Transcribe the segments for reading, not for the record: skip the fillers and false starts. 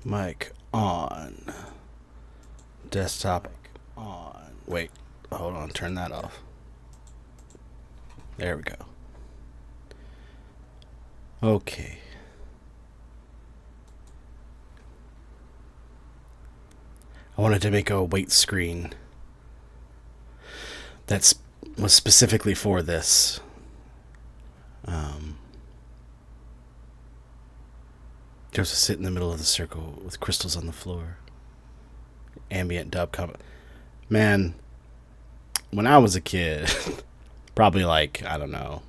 Mic on. Desktop on. Wait, hold on, turn that off. There we go. Okay. I wanted to make a wait screen that was specifically for this. Just sit in the middle of the circle with crystals on the floor. Ambient dub comment. Man, when I was a kid, probably like, I don't know,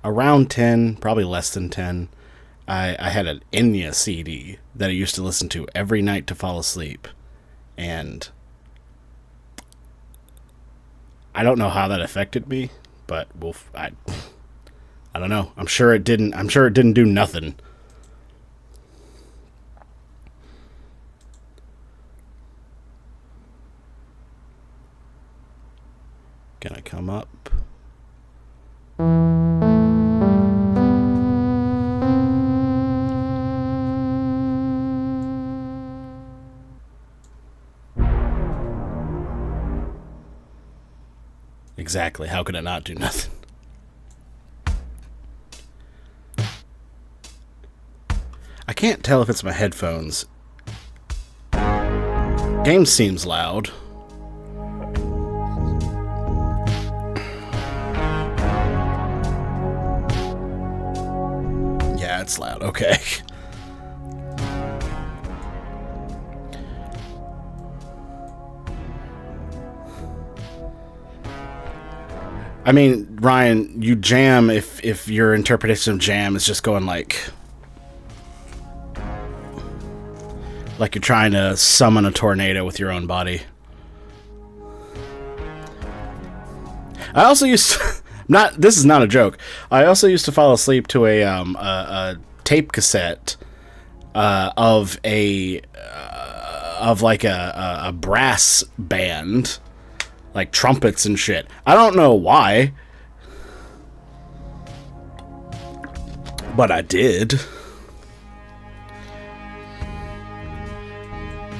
around 10, probably less than 10, I had an Enya CD that I used to listen to every night to fall asleep. And I don't know how that affected me, but I don't know. I'm sure it didn't. I'm sure it didn't do nothing. Gonna come up. Exactly. How could it not do nothing? I can't tell if it's my headphones. Game seems loud. Yeah, it's loud. Okay. I mean, Ryan, you jam if your interpretation of jam is just going like you're trying to summon a tornado with your own body. I also used to, not this is not a joke. I also used to fall asleep to a tape cassette of like a brass band, like trumpets and shit. I don't know why, but I did.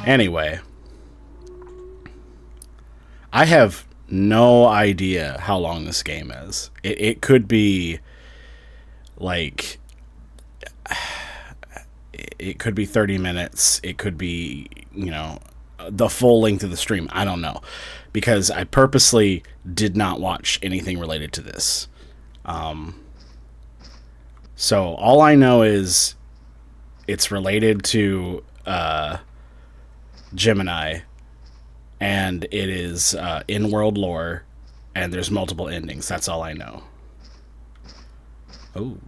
Anyway, I have no idea how long this game is. It could be like, it could be 30 minutes. It could be, the full length of the stream. I don't know, because I purposely did not watch anything related to this. So all I know is it's related to Gemini, and it is in-world lore, and there's multiple endings. That's all I know. Oh.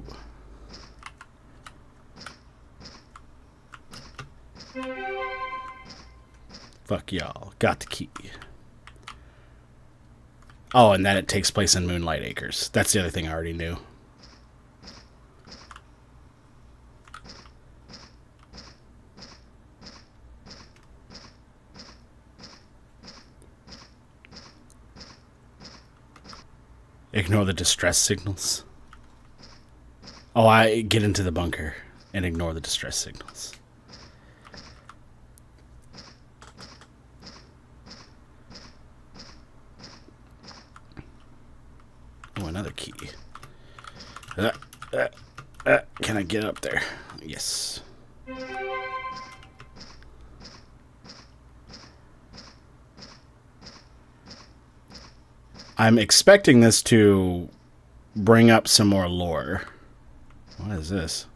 Fuck y'all. Got the key. Oh, and that it takes place in Moonlight Acres. That's the other thing I already knew. Ignore the distress signals. Oh, I get into the bunker and ignore the distress signals. Oh, another key. Can I get up there? Yes. I'm expecting this to bring up some more lore. What is this?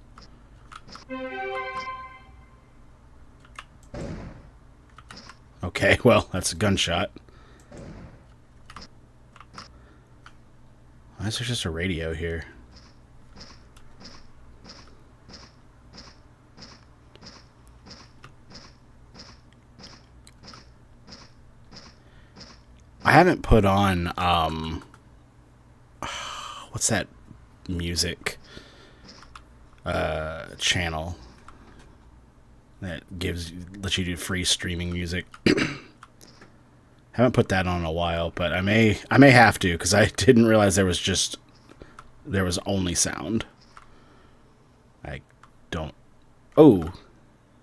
Okay, well, that's a gunshot. Why is there just a radio here? I haven't put on, what's that music channel that lets you do free streaming music? Haven't put that on in a while, but I may have to, because I didn't realize there was only sound. I don't Oh,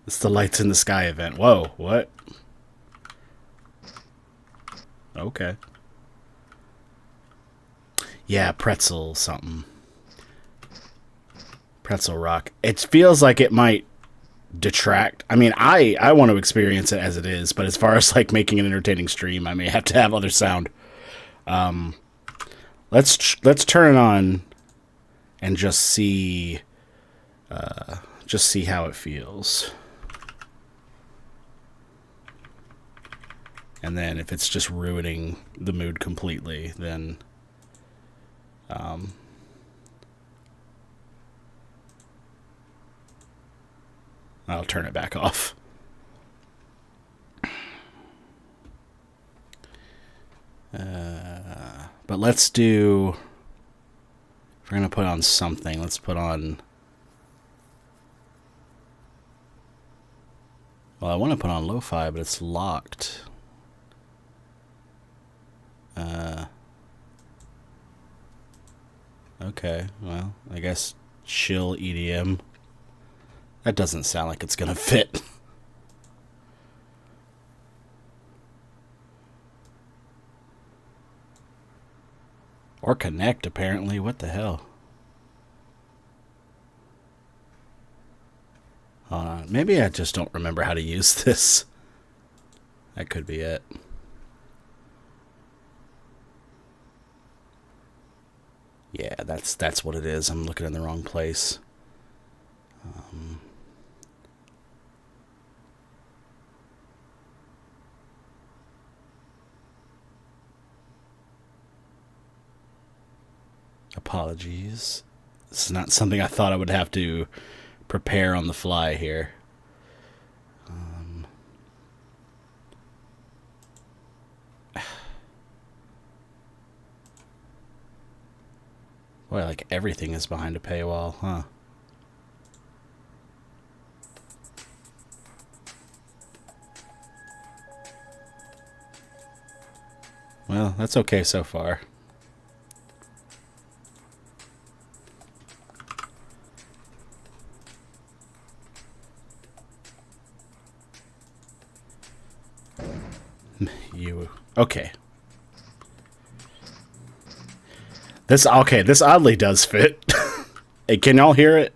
it's the lights in the sky event. Whoa, what? Okay. Yeah, pretzel something. Pretzel rock. It feels like it might detract. I mean, I want to experience it as it is, but as far as like making an entertaining stream, I may have to have other sound. Let's turn it on and just see how it feels. And then if it's just ruining the mood completely, then I'll turn it back off. But let's do... If we're going to put on something, let's put on... Well, I want to put on lo-fi, but it's locked. Okay, well, I guess chill EDM. That doesn't sound like it's gonna fit. Or connect, apparently. What the hell? Hold on. Maybe I just don't remember how to use this. That could be it. Yeah, that's what it is. I'm looking in the wrong place. Apologies. This is not something I thought I would have to prepare on the fly here. Boy, like everything is behind a paywall, huh? Well, that's okay so far. Okay. This oddly does fit. Hey, can y'all hear it?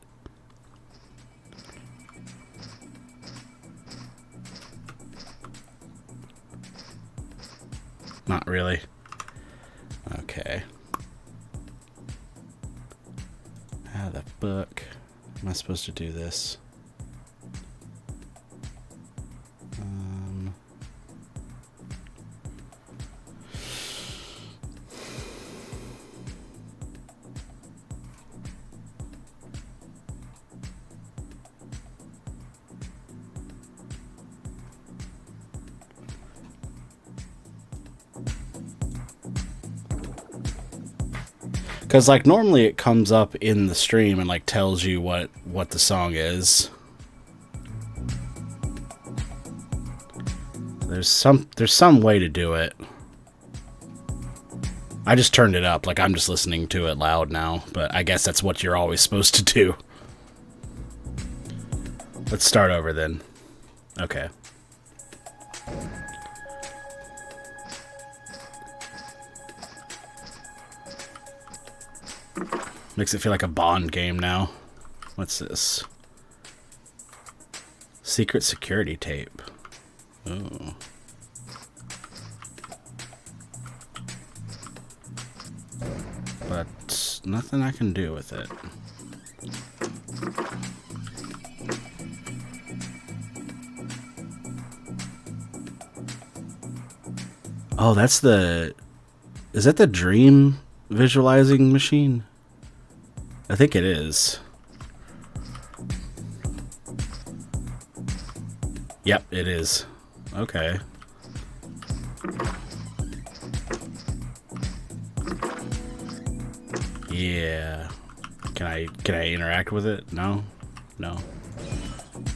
Not really. Okay. How the fuck am I supposed to do this? Because, like, normally it comes up in the stream and, like, tells you what the song is. There's some way to do it. I just turned it up. Like, I'm just listening to it loud now. But I guess that's what you're always supposed to do. Let's start over then. Okay. Makes it feel like a Bond game now. What's this? Secret security tape. Ooh. But nothing I can do with it. Oh, that's the... Is that the dream visualizing machine? I think it is. Yep, it is. Okay. Yeah. Can I interact with it? No? No.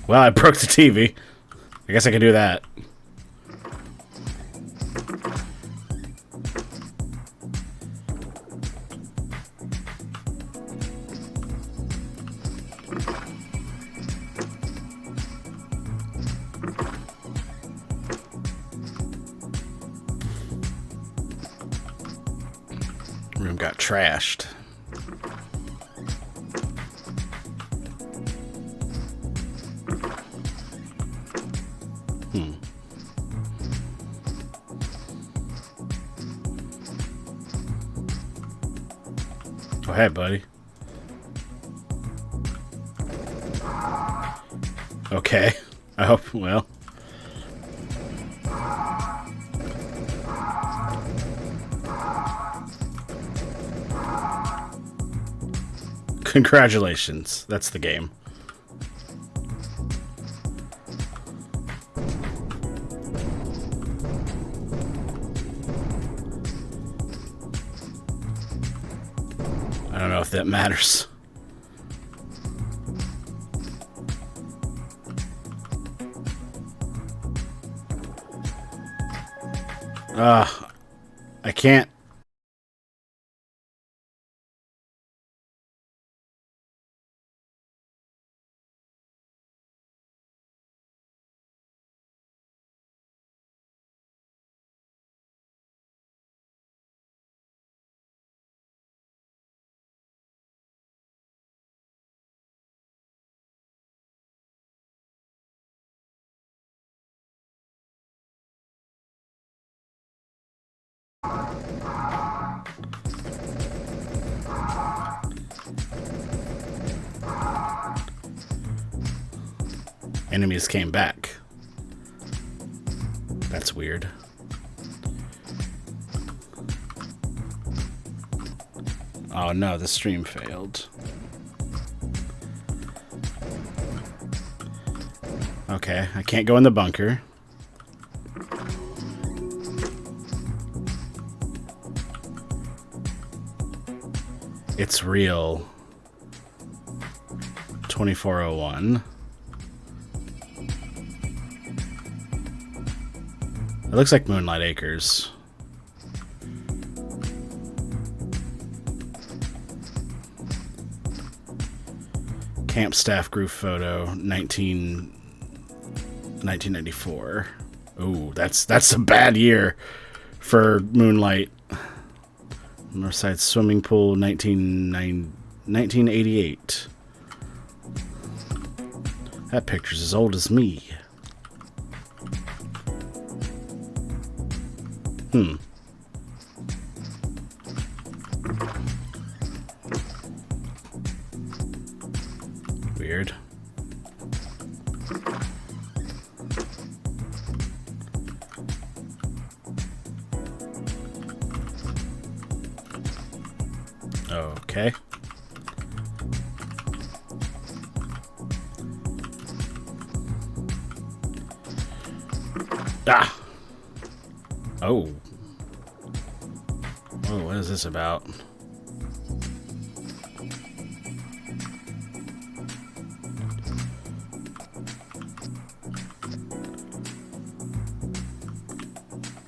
Well, I broke the TV. I guess I can do that. stream got trashed. Oh, hey, buddy. Okay. I hope, well. Congratulations. That's the game. I don't know if that matters. I can't. Enemies came back. That's weird. Oh no, the stream failed. Okay, I can't go in the bunker. It's real. 2401. It looks like Moonlight Acres. Camp staff group photo, 1994. Ooh, that's a bad year for Moonlight. Northside swimming pool, 1988. That picture's as old as me. Weird. Okay. Ah! Oh. Oh, what is this about?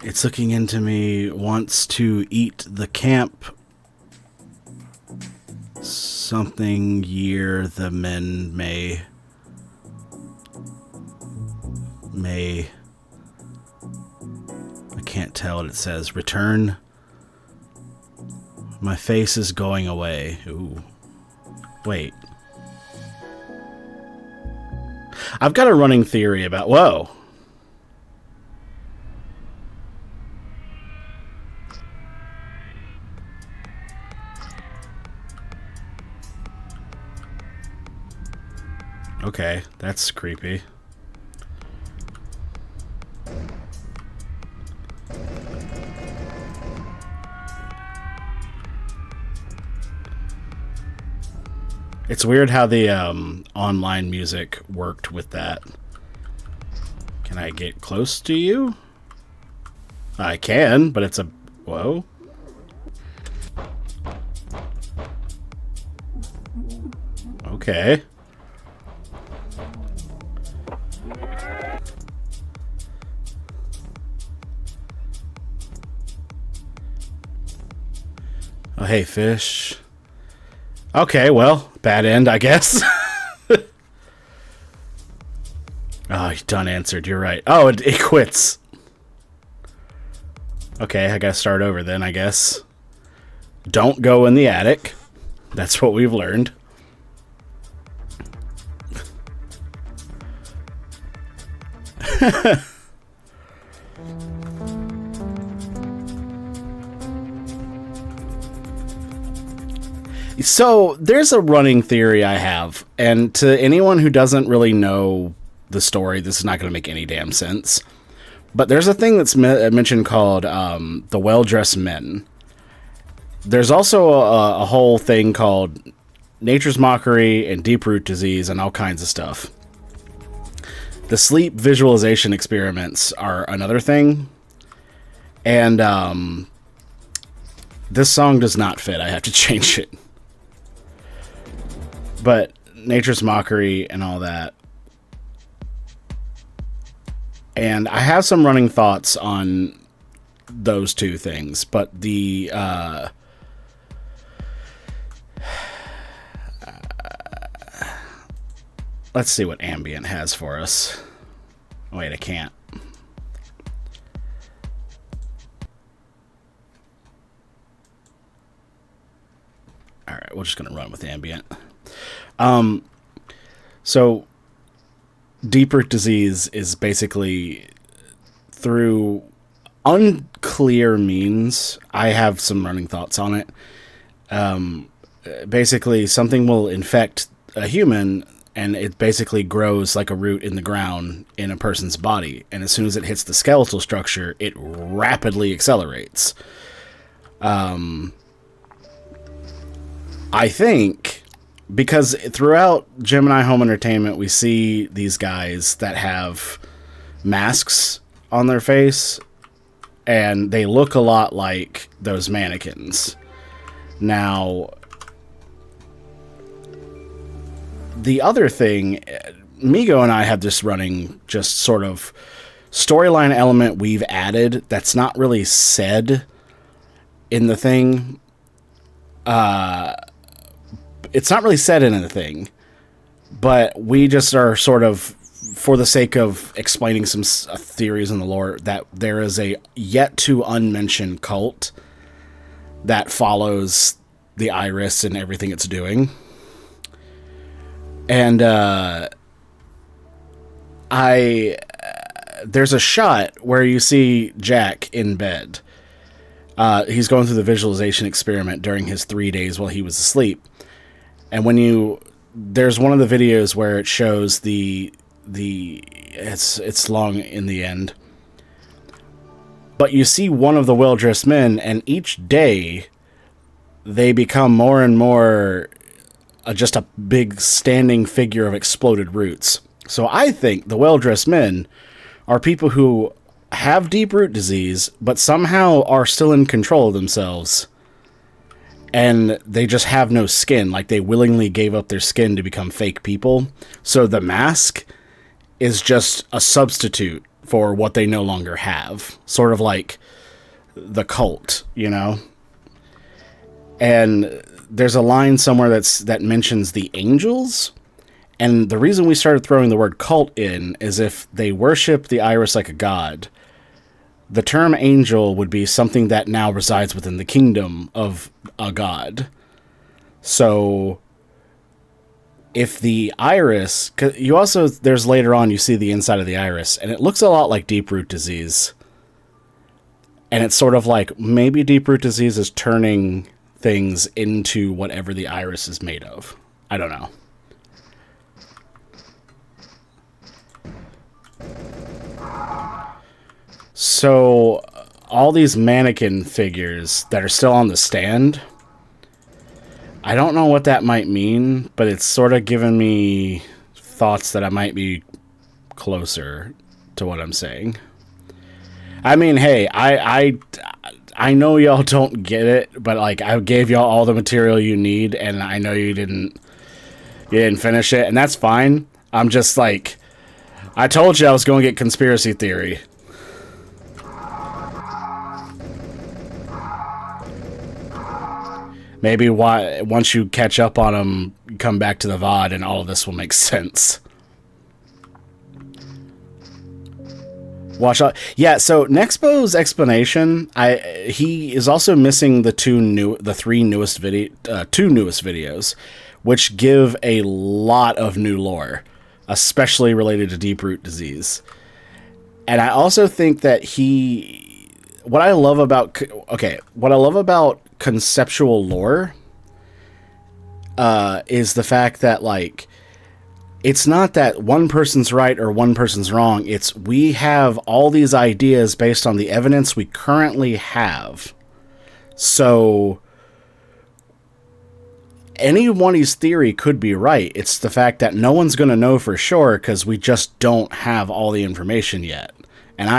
It's looking into me, wants to eat the camp. Something year the men may. I can't tell what it says. Return. My face is going away. Ooh. Wait. I've got a running theory about... Whoa. Okay, that's creepy. It's weird how the online music worked with that. Can I get close to you? I can, but it's a... Whoa. Okay. Oh, hey, fish. Okay, well, bad end, I guess. Oh, done answered. You're right. Oh, it quits. Okay, I gotta start over then, I guess. Don't go in the attic. That's what we've learned. So there's a running theory I have, and to anyone who doesn't really know the story, this is not going to make any damn sense. But there's a thing that's mentioned called the well-dressed men. There's also a whole thing called nature's mockery and deep root disease and all kinds of stuff. The sleep visualization experiments are another thing. And this song does not fit. I have to change it. But nature's mockery and all that. And I have some running thoughts on those two things. But the... let's see what Ambient has for us. Wait, I can't. Alright, we're just going to run with Ambient. So, deep root disease is basically through unclear means. I have some running thoughts on it. Basically, something will infect a human, and it basically grows like a root in the ground in a person's body. And as soon as it hits the skeletal structure, it rapidly accelerates. I think... because throughout Gemini Home Entertainment, we see these guys that have masks on their face, and they look a lot like those mannequins. Now, the other thing, Migo and I have this running just sort of storyline element we've added that's not really said in the thing. It's not really said in anything, but we just are sort of, for the sake of explaining some theories in the lore, that there is a yet to unmentioned cult that follows the iris and everything it's doing. And there's a shot where you see Jack in bed. He's going through the visualization experiment during his 3 days while he was asleep. And there's one of the videos where it shows it's long in the end. But you see one of the well-dressed men, and each day they become more and more just a big standing figure of exploded roots. So I think the well-dressed men are people who have deep root disease, but somehow are still in control of themselves. And they just have no skin. Like, they willingly gave up their skin to become fake people. So the mask is just a substitute for what they no longer have. Sort of like the cult, you know? And there's a line somewhere that mentions the angels. And the reason we started throwing the word cult in is if they worship the iris like a god, the term angel would be something that now resides within the kingdom of a god. So, if the iris... 'cause you also, there's later on, you see the inside of the iris, and it looks a lot like deep root disease. And it's sort of like, maybe deep root disease is turning things into whatever the iris is made of. I don't know. So, all these mannequin figures that are still on the stand, I don't know what that might mean, but it's sort of given me thoughts that I might be closer to what I'm saying. I mean, hey, I know y'all don't get it, but like, I gave y'all all the material you need, and I know you didn't finish it, and that's fine. I'm just like, I told you I was going to get conspiracy theory. Maybe once you catch up on them, you come back to the VOD and all of this will make sense. Watch out. Yeah, so Nexpo's explanation, he is also missing the two newest videos, which give a lot of new lore, especially related to deep root disease. And I also think that what I love about conceptual lore is the fact that, like, it's not that one person's right or one person's wrong. It's we have all these ideas based on the evidence we currently have. So anybody's theory could be right. It's the fact that no one's going to know for sure because we just don't have all the information yet. And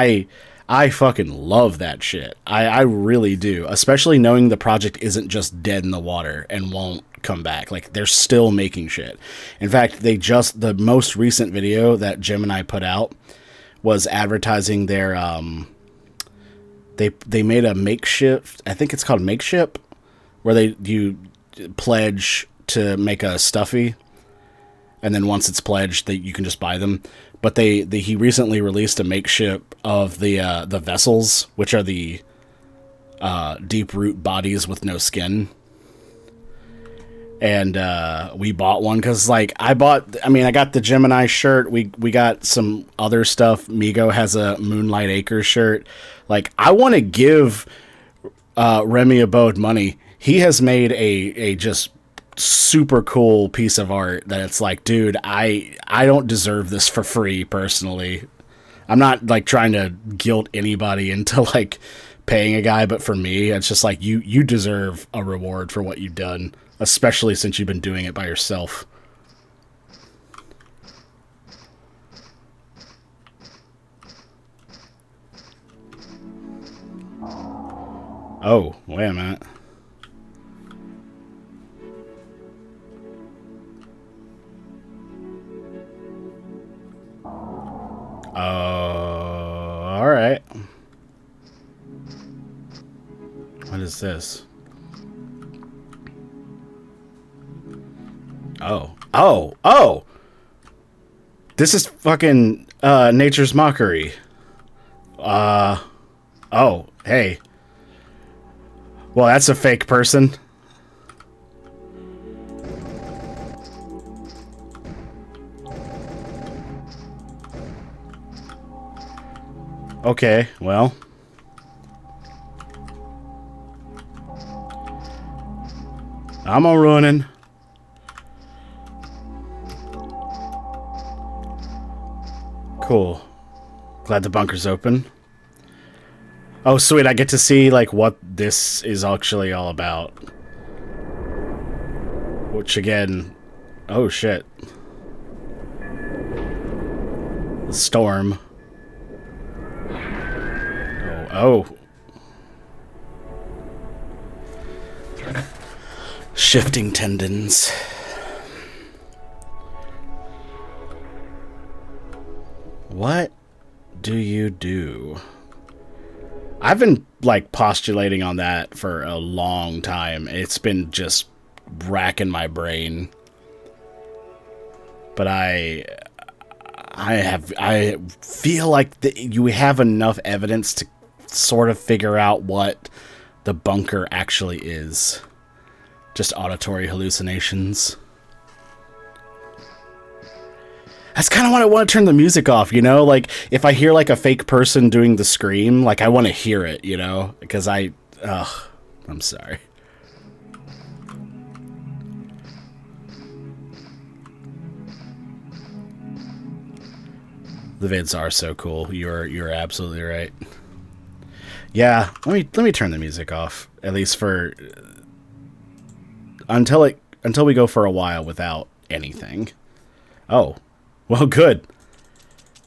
I fucking love that shit. I really do. Especially knowing the project isn't just dead in the water and won't come back. Like, they're still making shit. In fact, the most recent video that Gemini put out was advertising their they made a makeshift, I think it's called Makeship, where you pledge to make a stuffy, and then once it's pledged, you can just buy them. But he recently released a makeshift of the vessels, which are the deep root bodies with no skin. And we bought one because, like, I got the Gemini shirt. We got some other stuff. Migo has a Moonlight Acres shirt. Like, I want to give Remy Abode money. He has made a just super cool piece of art that it's like, dude, I don't deserve this for free, personally. I'm not, like, trying to guilt anybody into, like, paying a guy, but for me, it's just like, you deserve a reward for what you've done. Especially since you've been doing it by yourself. Oh, wait a minute. Alright. What is this? Oh! This is fucking Nature's Mockery. Oh, hey. Well, that's a fake person. Okay, well. I'm a running. Cool. Glad the bunker's open. Oh, sweet. I get to see, like, what this is actually all about. Which, again... Oh, shit. The storm. Oh. Shifting tendons. What do you do? I've been, like, postulating on that for a long time. It's been just racking my brain. But I feel like you have enough evidence to sort of figure out what the bunker actually is. Just auditory hallucinations. That's kind of what I want to turn the music off, you know? Like, if I hear, like, a fake person doing the scream, like, I want to hear it, you know? Because I'm sorry. The vids are so cool. You're absolutely right. Yeah, let me turn the music off, at least for until we go for a while without anything. Oh. Well, good.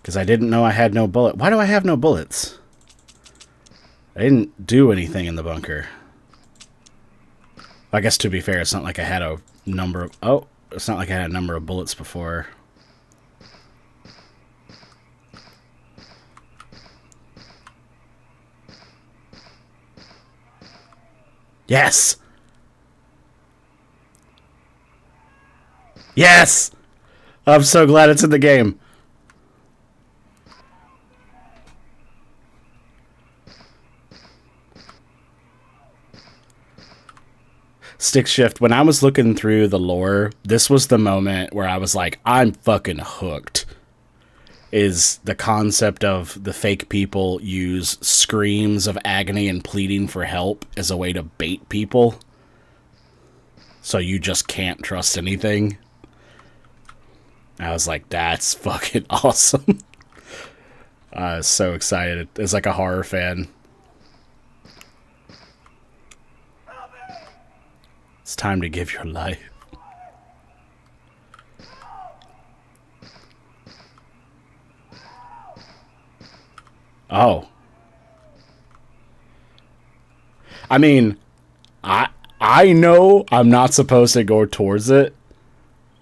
Because I didn't know I had no bullet. Why do I have no bullets? I didn't do anything in the bunker. I guess, to be fair, it's not like I had a number of... Oh, it's not like I had a number of bullets before. Yes! Yes! I'm so glad it's in the game. Stick shift. When I was looking through the lore, this was the moment where I was like, I'm fucking hooked. Is the concept of the fake people use screams of agony and pleading for help as a way to bait people. So you just can't trust anything. I was like, that's fucking awesome. I was so excited. As like a horror fan. It's time to give your life. Oh. I mean, I know I'm not supposed to go towards it,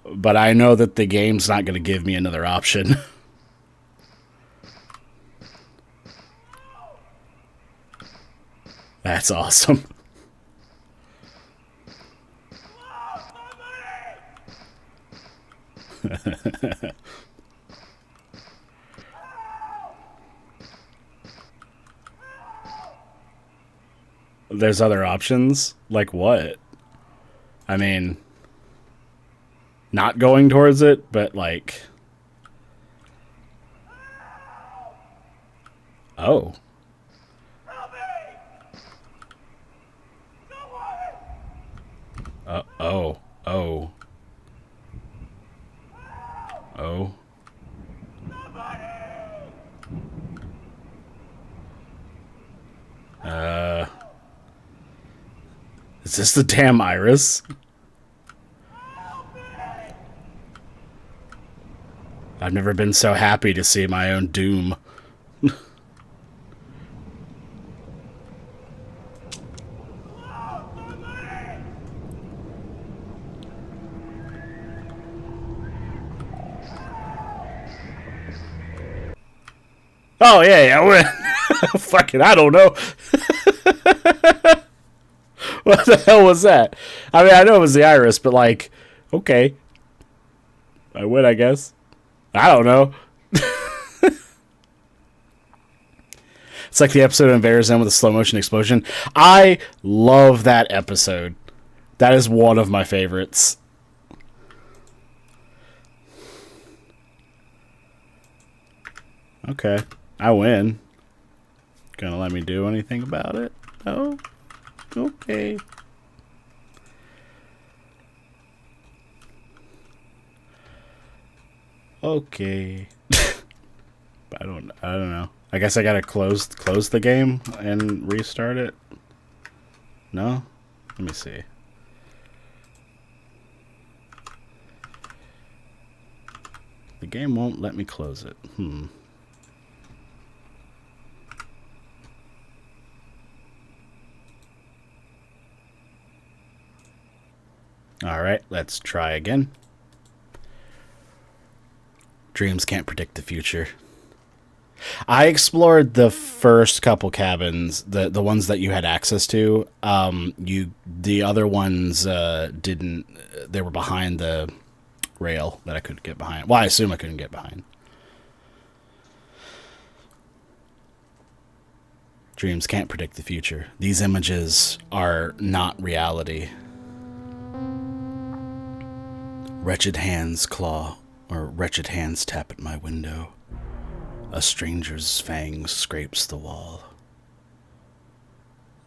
but I know that the game's not going to give me another option. That's awesome. There's other options? Like what? I mean, not going towards it, but like... Oh. Oh. Oh. Oh. Is this the damn iris? I've never been so happy to see my own doom. Oh, yeah, I win. Fuck it, I don't know. What the hell was that? I mean, I know it was the iris, but like, okay. I win, I guess. I don't know. It's like the episode of Invader's End with a slow motion explosion. I love that episode. That is one of my favorites. Okay. I win. Gonna let me do anything about it? No? Okay. Okay. I don't know. I guess I gotta close the game and restart it. No? Let me see. The game won't let me close it. Alright, let's try again. Dreams can't predict the future. I explored the first couple cabins, the ones that you had access to. The other ones didn't. They were behind the rail that I couldn't get behind. Well, I assume I couldn't get behind. Dreams can't predict the future. These images are not reality. Wretched hands claw, or wretched hands tap at my window. A stranger's fangs scrapes the wall.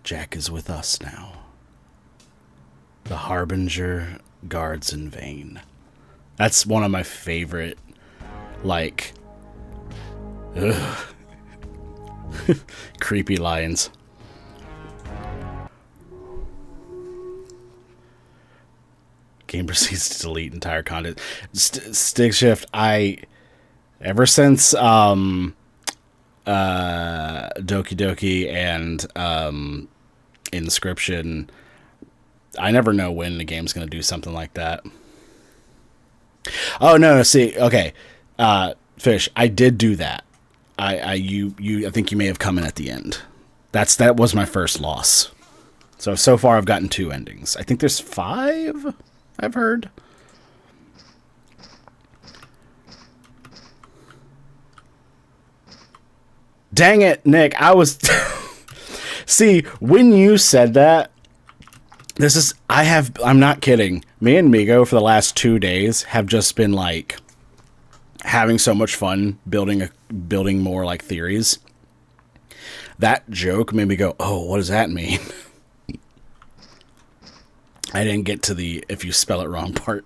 Jack is with us now. The harbinger guards in vain. That's one of my favorite, like, creepy lines. Game proceeds to delete entire content. Stick shift. Ever since Doki Doki and Inscription, I never know when the game's going to do something like that. Oh no! See, okay, Fish. I did do that. I think you may have come in at the end. That was my first loss. So far I've gotten 2 endings. I think there's 5. I've heard. Dang it, Nick. I was... See, when you said that, I'm not kidding. Me and Migo for the last 2 days have just been like having so much fun building more like theories. That joke made me go, oh, what does that mean? I didn't get to the if you spell it wrong part.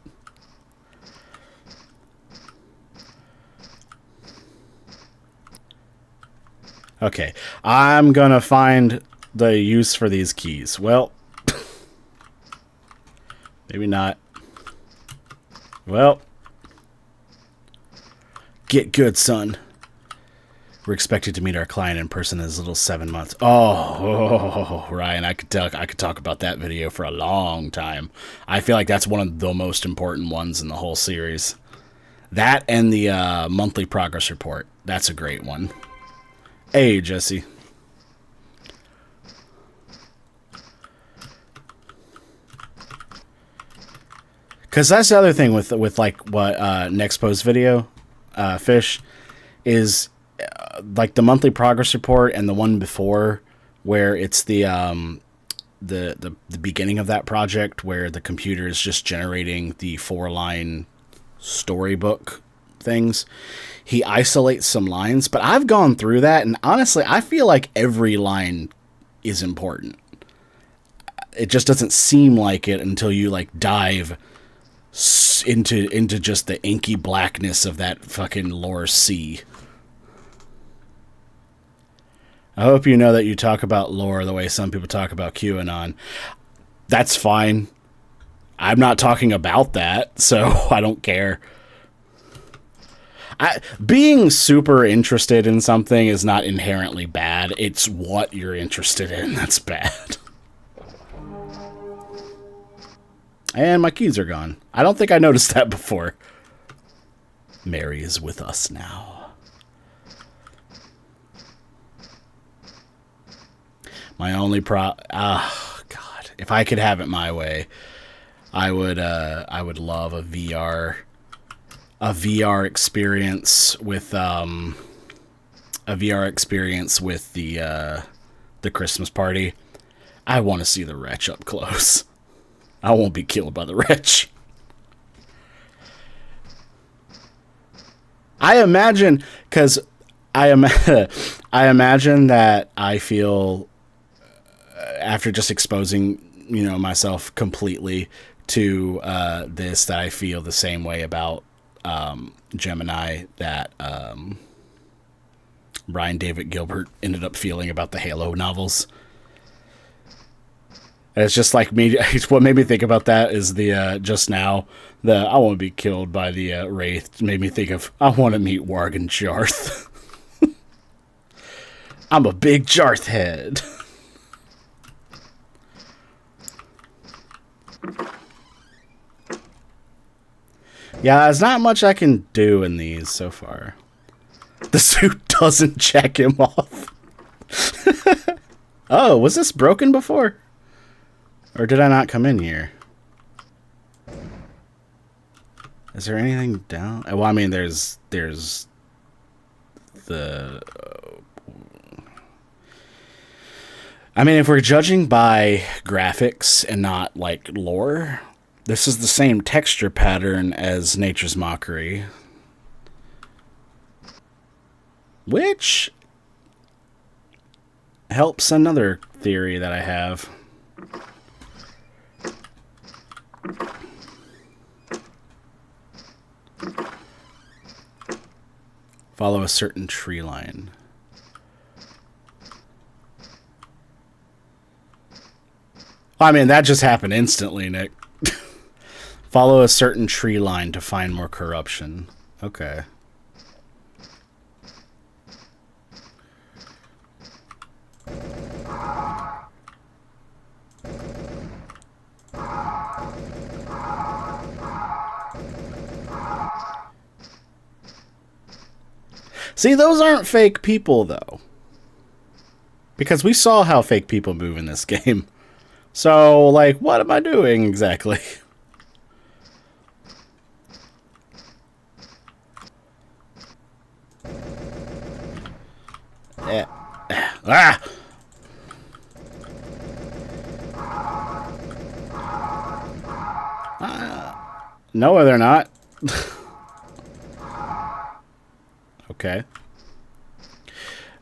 Okay, I'm gonna find the use for these keys. Well, maybe not. Well, get good, son. We're expected to meet our client in person in as little as 7 months. Oh, Ryan, I could talk about that video for a long time. I feel like that's one of the most important ones in the whole series. That and the monthly progress report. That's a great one. Hey, Jesse. Because that's the other thing with like what next post video, Fish, is like the monthly progress report and the one before where it's the beginning of that project where the computer is just generating the 4-line storybook things. He isolates some lines, but I've gone through that, and honestly, I feel like every line is important. It just doesn't seem like it until you like dive into just the inky blackness of that fucking lore sea. I hope you know that you talk about lore the way some people talk about QAnon. That's fine. I'm not talking about that, so I don't care. Being super interested in something is not inherently bad. It's what you're interested in that's bad. And my keys are gone. I don't think I noticed that before. Mary is with us now. My only God. If I could have it my way, I would love a VR experience with the Christmas party. I want to see the wretch up close. I won't be killed by the wretch. I imagine I imagine that I feel after just exposing myself completely to this, that I feel the same way about Gemini that Brian David Gilbert ended up feeling about the Halo novels. And it's just like me. What made me think about that is the just now the I want to be killed by the Wraith made me think of I want to meet Warg and Jarth. I'm a big Jarth head. Yeah, there's not much I can do in these so far. The suit doesn't check him off. Oh, was this broken before? Or did I not come in here? Is there anything down? Well, I mean, there's the... I mean, if we're judging by graphics and not, like, lore, this is the same texture pattern as Nature's Mockery. Which helps another theory that I have. Follow a certain tree line. I mean, that just happened instantly, Nick. Follow a certain tree line to find more corruption. Okay. See, those aren't fake people, though. Because we saw how fake people move in this game. So, like, what am I doing exactly? Yeah. Ah! No, they're not. Okay.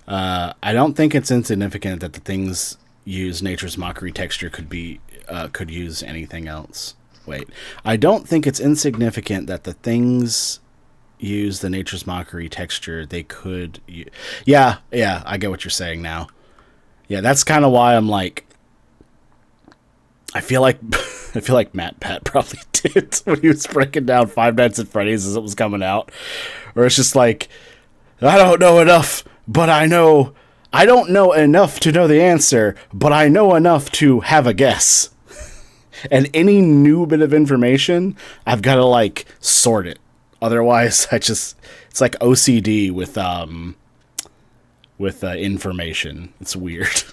I don't think it's insignificant that the things use nature's mockery texture could use anything else. Wait. I don't think it's insignificant that the things use the nature's mockery texture they could yeah, I get what you're saying now. Yeah, that's kind of why I'm like, I feel like I feel like Matt Pat probably did when he was breaking down Five Nights at Freddy's as it was coming out, where it's just like, I don't know enough, but I know I don't know enough to know the answer, but I know enough to have a guess. And any new bit of information, I've got to like sort it. Otherwise, it's like OCD with information. It's weird.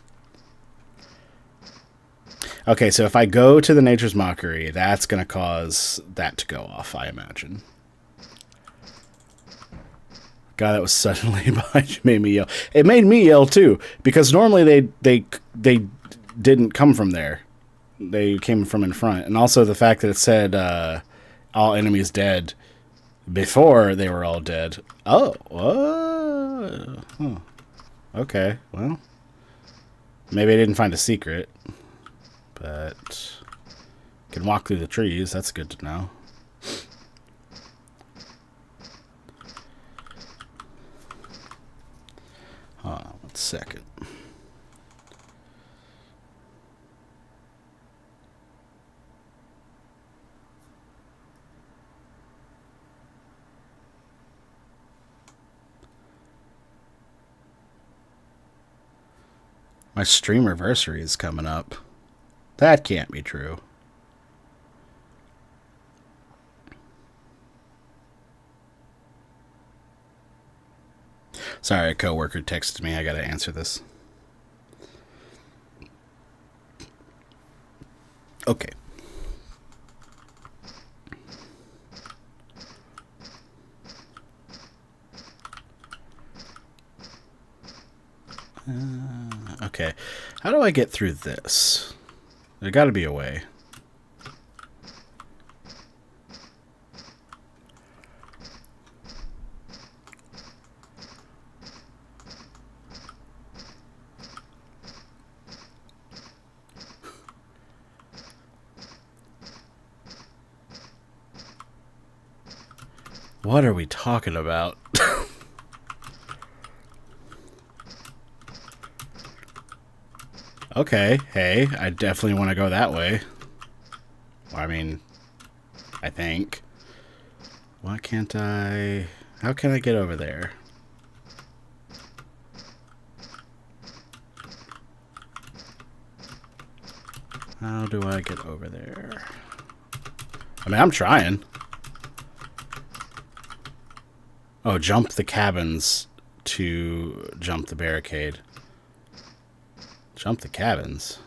Okay, so if I go to the Nature's Mockery, that's going to cause that to go off, I imagine. God, that was suddenly behind you made me yell. It made me yell too, because normally they didn't come from there. They came from in front. And also the fact that it said all enemies dead before they were all dead. Oh, huh. Okay, well, maybe I didn't find a secret, but can walk through the trees. That's good to know. Hold on 1 second. My streamversary is coming up. That can't be true. Sorry, a coworker texted me. I gotta answer this. Okay. Okay. How do I get through this? There gotta be a way. What are we talking about? Okay, hey, I definitely want to go that way. I mean, I think. Why can't I... How can I get over there? How do I get over there? I mean, I'm trying. Oh, jump the cabins to jump the barricade. Jump the cabins.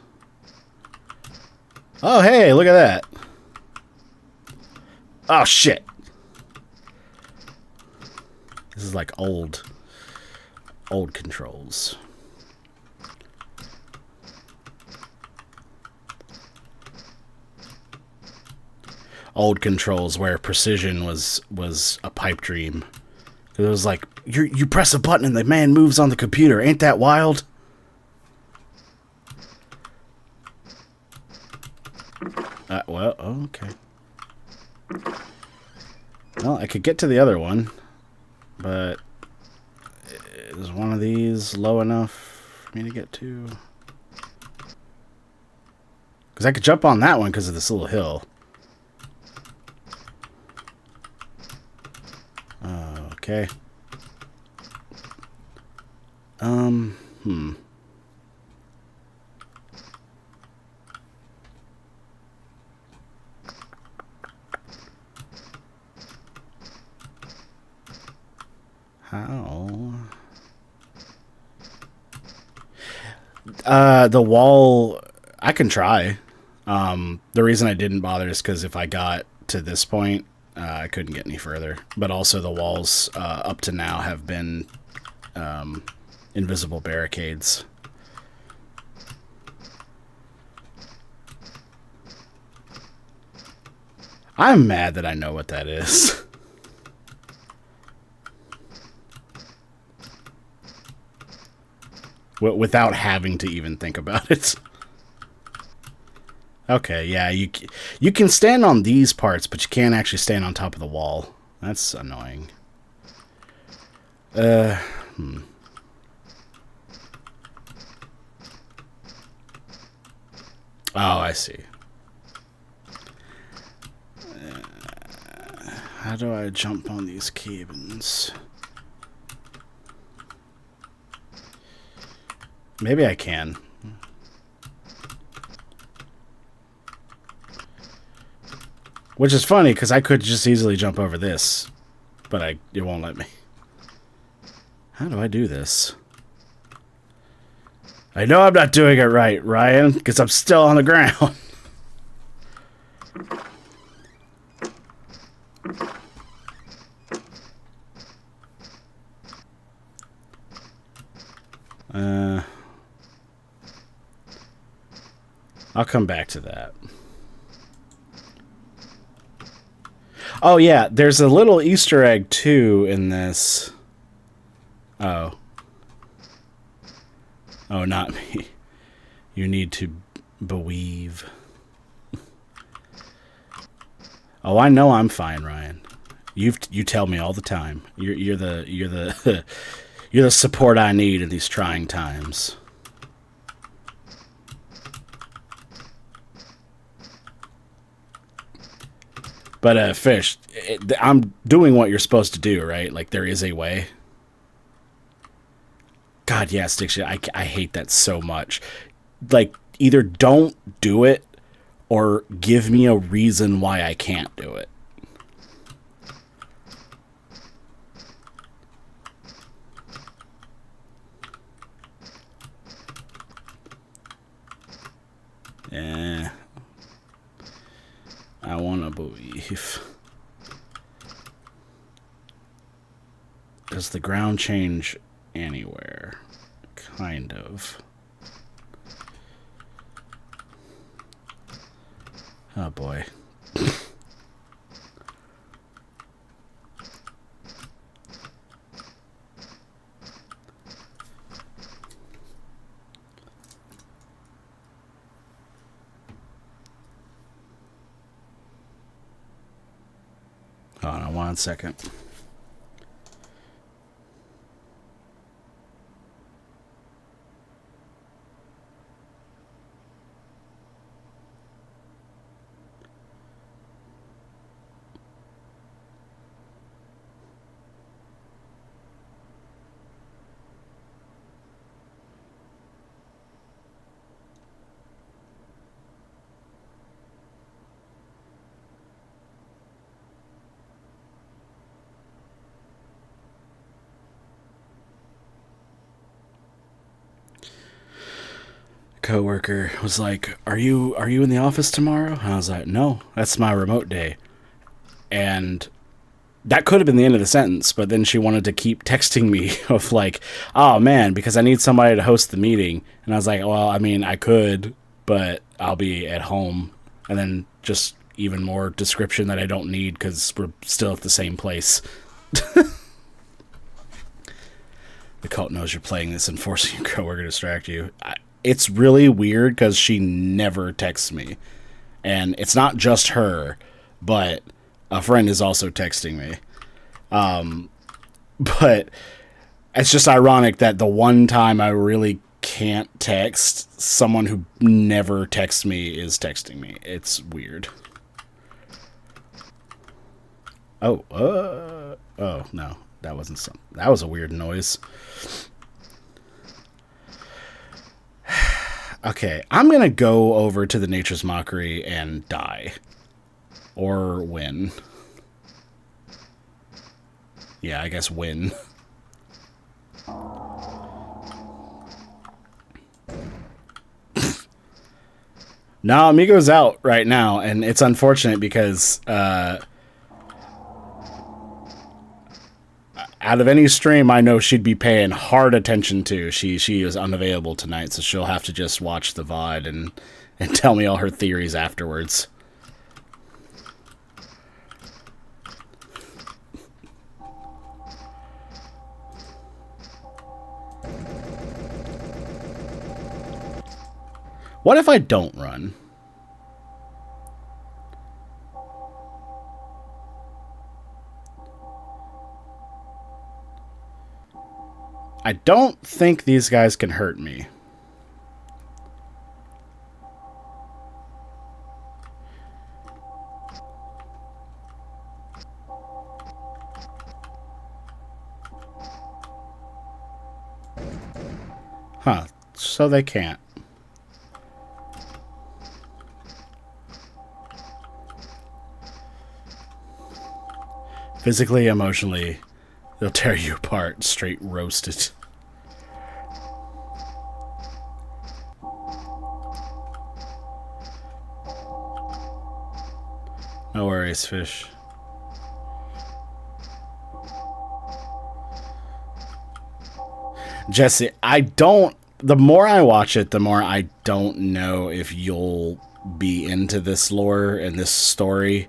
Oh, hey, look at that. Oh, shit. This is like old controls. Old controls where precision was a pipe dream. It was like, you press a button and the man moves on the computer. Ain't that wild? Well, okay. Well, I could get to the other one, but is one of these low enough for me to get to? Because I could jump on that one because of this little hill. Okay. How? The wall, I can try. The reason I didn't bother is because if I got to this point, I couldn't get any further. But also the walls up to now have been invisible barricades. I'm mad that I know what that is. Without having to even think about it. Okay, yeah, you can stand on these parts, but you can't actually stand on top of the wall. That's annoying. Oh, I see. How do I jump on these cabins? Maybe I can. Which is funny, because I could just easily jump over this. But it won't let me. How do I do this? I know I'm not doing it right, Ryan, because I'm still on the ground. I'll come back to that. Oh, yeah, there's a little Easter egg, too, in this. Oh. Oh, not me. You need to beweave. Oh, I know I'm fine, Ryan. You tell me all the time. You're the you're the support I need in these trying times. But Fish, I'm doing what you're supposed to do, right? Like there is a way. God, yeah, stick shit. I hate that so much. Like either don't do it or give me a reason why I can't do it. Yeah. I want to believe. Does the ground change anywhere? Kind of. Oh boy. Hold on 1 second. Coworker was like, are you in the office tomorrow? And I was like, no, that's my remote day. And that could have been the end of the sentence, but then she wanted to keep texting me of like, oh man, because I need somebody to host the meeting. And I was like, well, I mean, I could, but I'll be at home. And then just even more description that I don't need because we're still at the same place. The cult knows you're playing this and forcing your coworker to distract you. It's really weird because she never texts me. And it's not just her, but a friend is also texting me. But it's just ironic that the one time I really can't text, someone who never texts me is texting me. It's weird. Oh, no. That wasn't some. That was a weird noise. Okay, I'm gonna go over to the Nature's Mockery and die. Or win. Yeah, I guess win. No, Amigo's out right now, and it's unfortunate because out of any stream I know she'd be paying hard attention to, she is unavailable tonight, so she'll have to just watch the VOD and tell me all her theories afterwards. What if I don't run? I don't think these guys can hurt me. Huh, so they can't. Physically, emotionally, they'll tear you apart, straight roasted. No worries, fish. Jesse, the more I watch it, the more I don't know if you'll be into this lore and this story.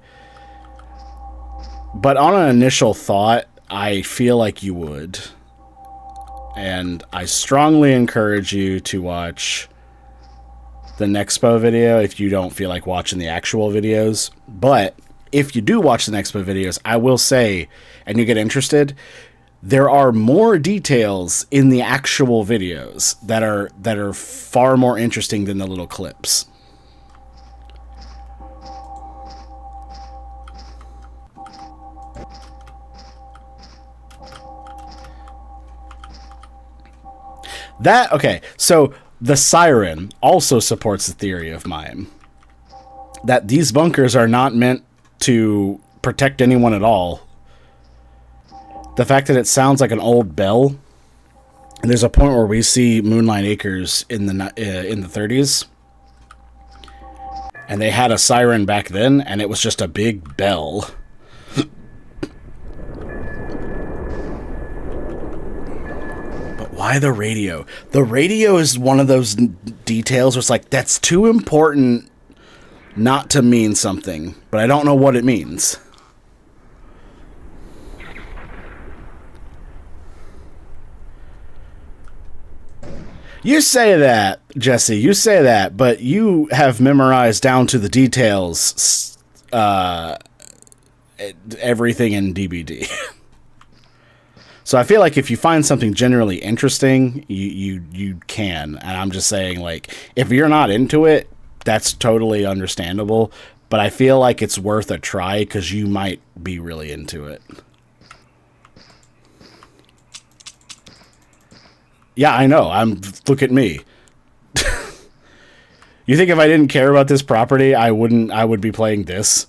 But on an initial thought, I feel like you would. And I strongly encourage you to watch the Nexpo video if you don't feel like watching the actual videos. But if you do watch the Nexpo videos, I will say, and you get interested, there are more details in the actual videos that are far more interesting than the little clips. Okay, so the siren also supports the theory of mine that these bunkers are not meant to protect anyone at all. The fact that it sounds like an old bell, and there's a point where we see Moonlight Acres in the 30s, and they had a siren back then, and it was just a big bell. Why the radio? The radio is one of those details where it's like, that's too important not to mean something, but I don't know what it means. You say that, Jesse, you say that, but you have memorized down to the details everything in DBD. So I feel like if you find something generally interesting, you can. And I'm just saying, like, if you're not into it, that's totally understandable. But I feel like it's worth a try because you might be really into it. Yeah, I know. Look at me. You think if I didn't care about this property, I would be playing this?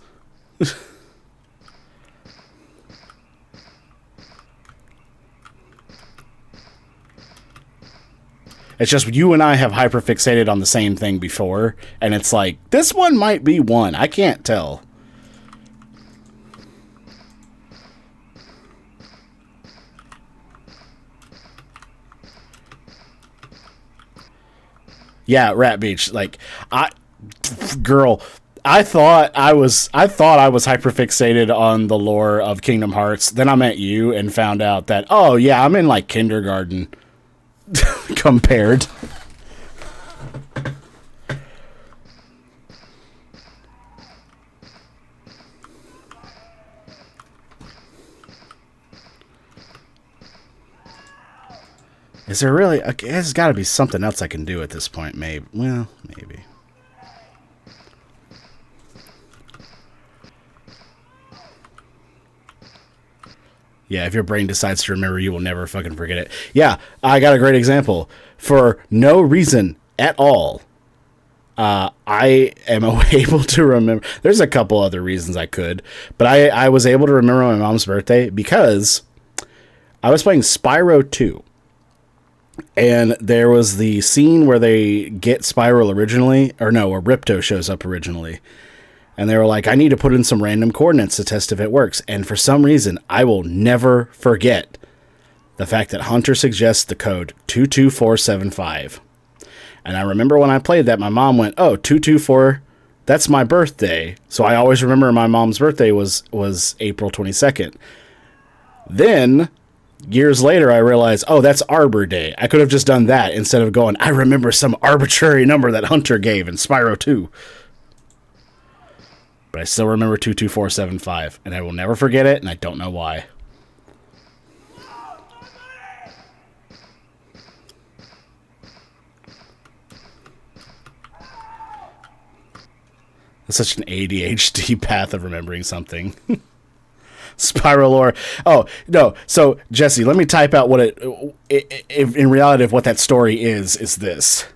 It's just you and I have hyperfixated on the same thing before, and it's like, this one might be one. I can't tell. Yeah, Rat Beach. Like, I thought I was hyperfixated on the lore of Kingdom Hearts. Then I met you and found out that, oh yeah, I'm in like kindergarten. Compared. Is there really? There's got to be something else I can do at this point. Maybe. Well, maybe. Yeah, if your brain decides to remember, you will never fucking forget it. Yeah, I got a great example. For no reason at all, I am able to remember. There's a couple other reasons I could, but I was able to remember my mom's birthday because I was playing Spyro 2. And there was the scene where they get Spiral originally, or no, where Ripto shows up originally. And they were like, I need to put in some random coordinates to test if it works. And for some reason, I will never forget the fact that Hunter suggests the code 22475. And I remember when I played that, my mom went, oh, 224, that's my birthday. So I always remember my mom's birthday was April 22nd. Then Years later, I realized, oh, that's Arbor Day. I could have just done that instead of going, I remember some arbitrary number that Hunter gave in Spyro 2. But I still remember 22475, and I will never forget it, and I don't know why. It's such an ADHD path of remembering something. Spyro lore. Oh, no. So, Jesse, let me type out what in reality, of what that story is this.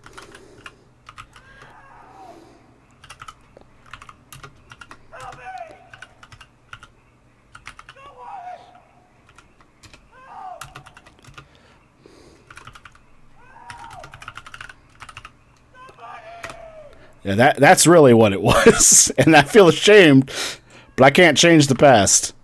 Yeah, that's really what it was. And I feel ashamed, but I can't change the past.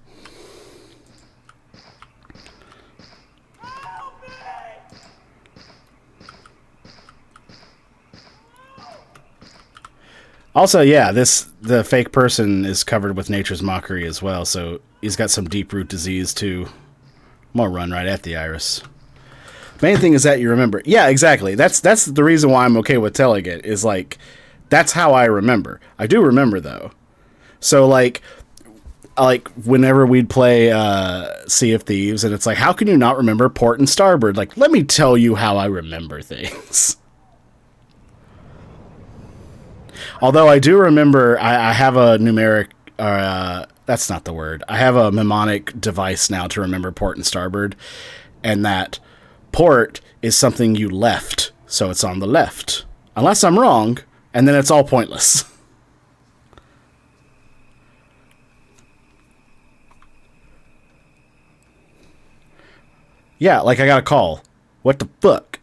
Also, yeah, the fake person is covered with nature's mockery as well, so he's got some deep root disease too. I'm gonna run right at the iris. Main thing is that you remember. Yeah, exactly. That's the reason why I'm okay with telling it, is like, that's how I remember. I do remember, though. So, like whenever we'd play Sea of Thieves, and it's like, how can you not remember port and starboard? Like, let me tell you how I remember things. Although I do remember, I have a numeric, that's not the word. I have a mnemonic device now to remember port and starboard, and that port is something you left, so it's on the left. Unless I'm wrong, and then it's all pointless. Yeah, like I got a call. What the fuck?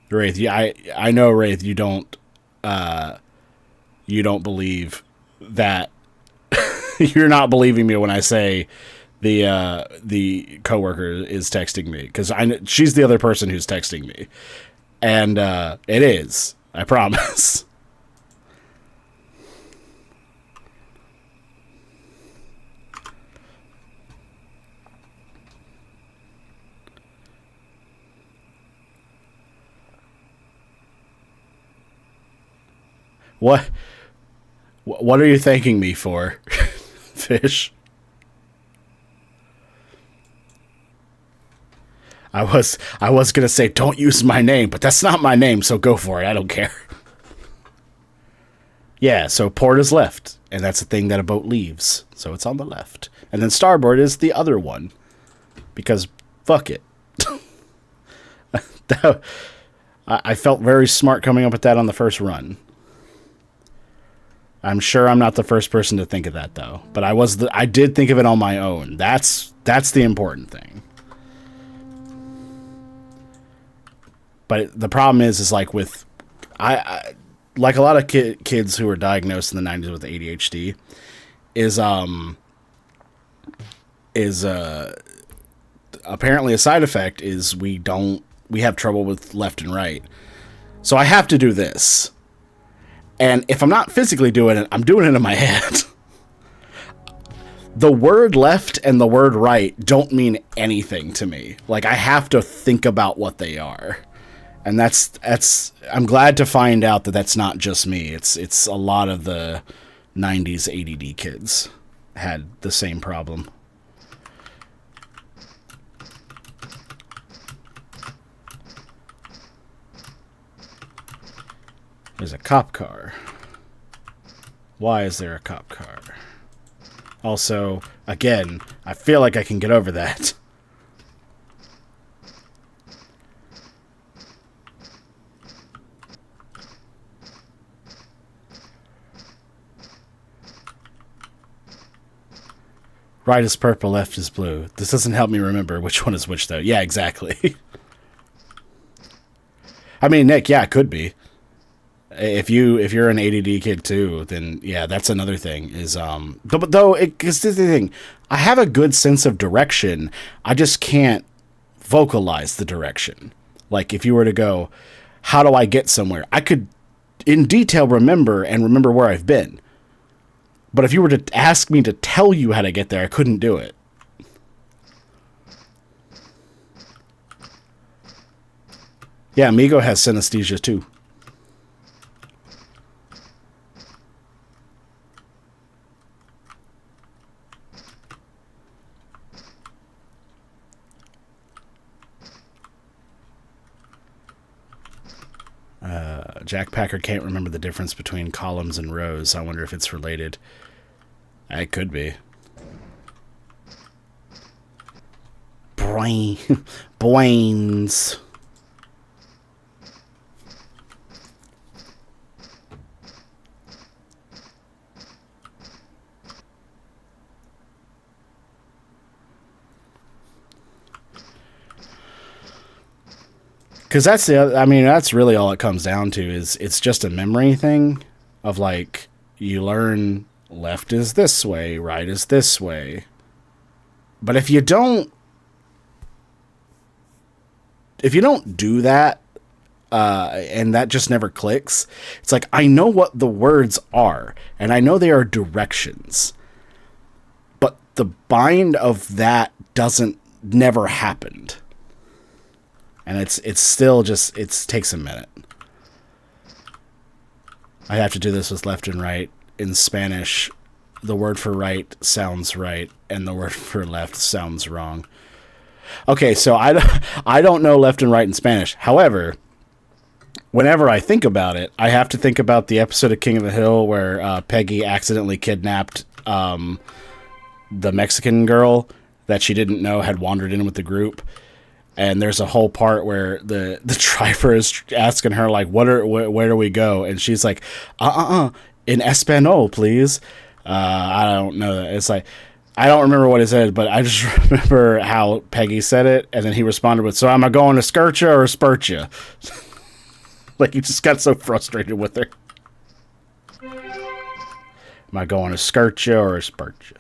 Wraith, yeah, I know, Wraith, you don't believe that. You're not believing me when I say the coworker is texting me, because she's the other person who's texting me, and it is. I promise. What are you thanking me for, Fish? I was gonna say, don't use my name, but that's not my name, so go for it. I don't care. Yeah, so port is left, and that's the thing that a boat leaves, so it's on the left. And then starboard is the other one, because fuck it. I felt very smart coming up with that on the first run. I'm sure I'm not the first person to think of that, though. But I did think of it on my own. That's the important thing. But the problem is like with I like a lot of kids who were diagnosed in the 90s with ADHD is apparently a side effect is we have trouble with left and right. So I have to do this. And if I'm not physically doing it, I'm doing it in my head. The word left and the word right don't mean anything to me. Like, I have to think about what they are. And that's I'm glad to find out that that's not just me. It's a lot of the 90s ADD kids had the same problem. There's a cop car. Why is there a cop car? Also, again, I feel like I can get over that. Right is purple, left is blue. This doesn't help me remember which one is which, though. Yeah, exactly. I mean, Nick, yeah, it could be. If you're an ADD kid too, then yeah, that's another thing. Is but though it's the thing, I have a good sense of direction. I just can't vocalize the direction. Like if you were to go, how do I get somewhere? I could in detail remember where I've been. But if you were to ask me to tell you how to get there, I couldn't do it. Yeah, Migo has synesthesia too. Jack Packer can't remember the difference between columns and rows. I wonder if it's related. It could be. Brains. Because that's the other, I mean, that's really all it comes down to is it's just a memory thing of like you learn left is this way, right is this way. But if you don't do that, and that just never clicks, it's like I know what the words are and I know they are directions, but the bind of that never happened. And it's still just, it takes a minute. I have to do this with left and right. In Spanish, the word for right sounds right, and the word for left sounds wrong. Okay, so I don't know left and right in Spanish. However, whenever I think about it, I have to think about the episode of King of the Hill where Peggy accidentally kidnapped the Mexican girl that she didn't know had wandered in with the group. And there's a whole part where the driver is asking her, like, where do we go? And she's like, in Espanol, please. I don't know that. It's like, I don't remember what he said, but I just remember how Peggy said it. And then he responded with, so am I going to skirt you or spurt you? Like, he just got so frustrated with her. Am I going to skirt you or spurt you?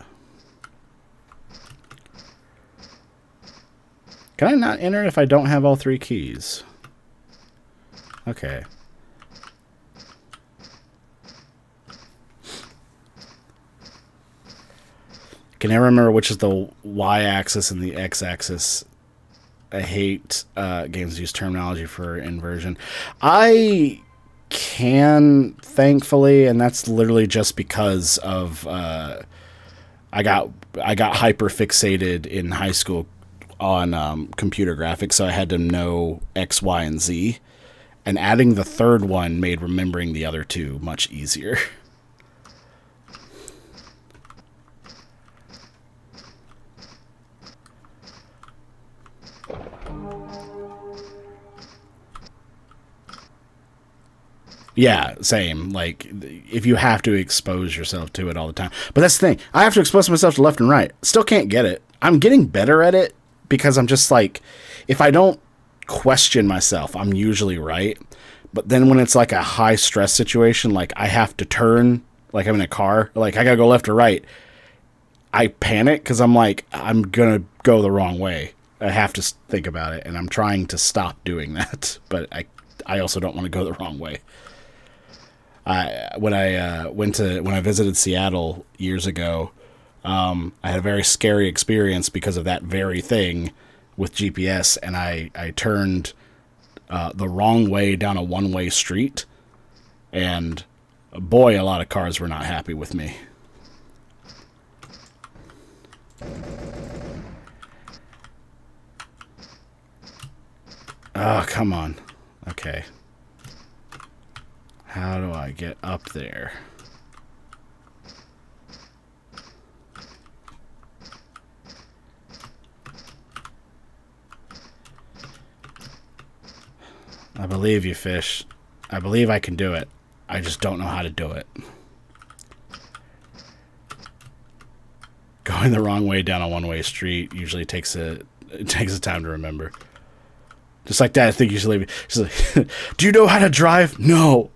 Can I not enter if I don't have all three keys? Okay. Can I remember which is the y-axis and the x-axis? I hate games that use terminology for inversion. I can, thankfully, and that's literally just because of I got hyper fixated in high school on computer graphics, so I had to know X, Y, and Z. And adding the third one made remembering the other two much easier. Yeah, same. Like, if you have to expose yourself to it all the time. But that's the thing. I have to expose myself to left and right. Still can't get it. I'm getting better at it because I'm just like, if I don't question myself, I'm usually right. But then when it's like a high stress situation, like I have to turn, like I'm in a car, like I gotta go left or right, I panic because I'm like, I'm gonna go the wrong way. I have to think about it, and I'm trying to stop doing that. But I also don't want to go the wrong way. When I visited Seattle years ago, I had a very scary experience because of that very thing with GPS, and I turned the wrong way down a one-way street, and boy, a lot of cars were not happy with me. Oh, come on. Okay. How do I get up there? I believe you, fish. I believe I can do it. I just don't know how to do it. Going the wrong way down a one-way street usually takes a time to remember. Just like that, I think you should leave it. She's like, do you know how to drive? No.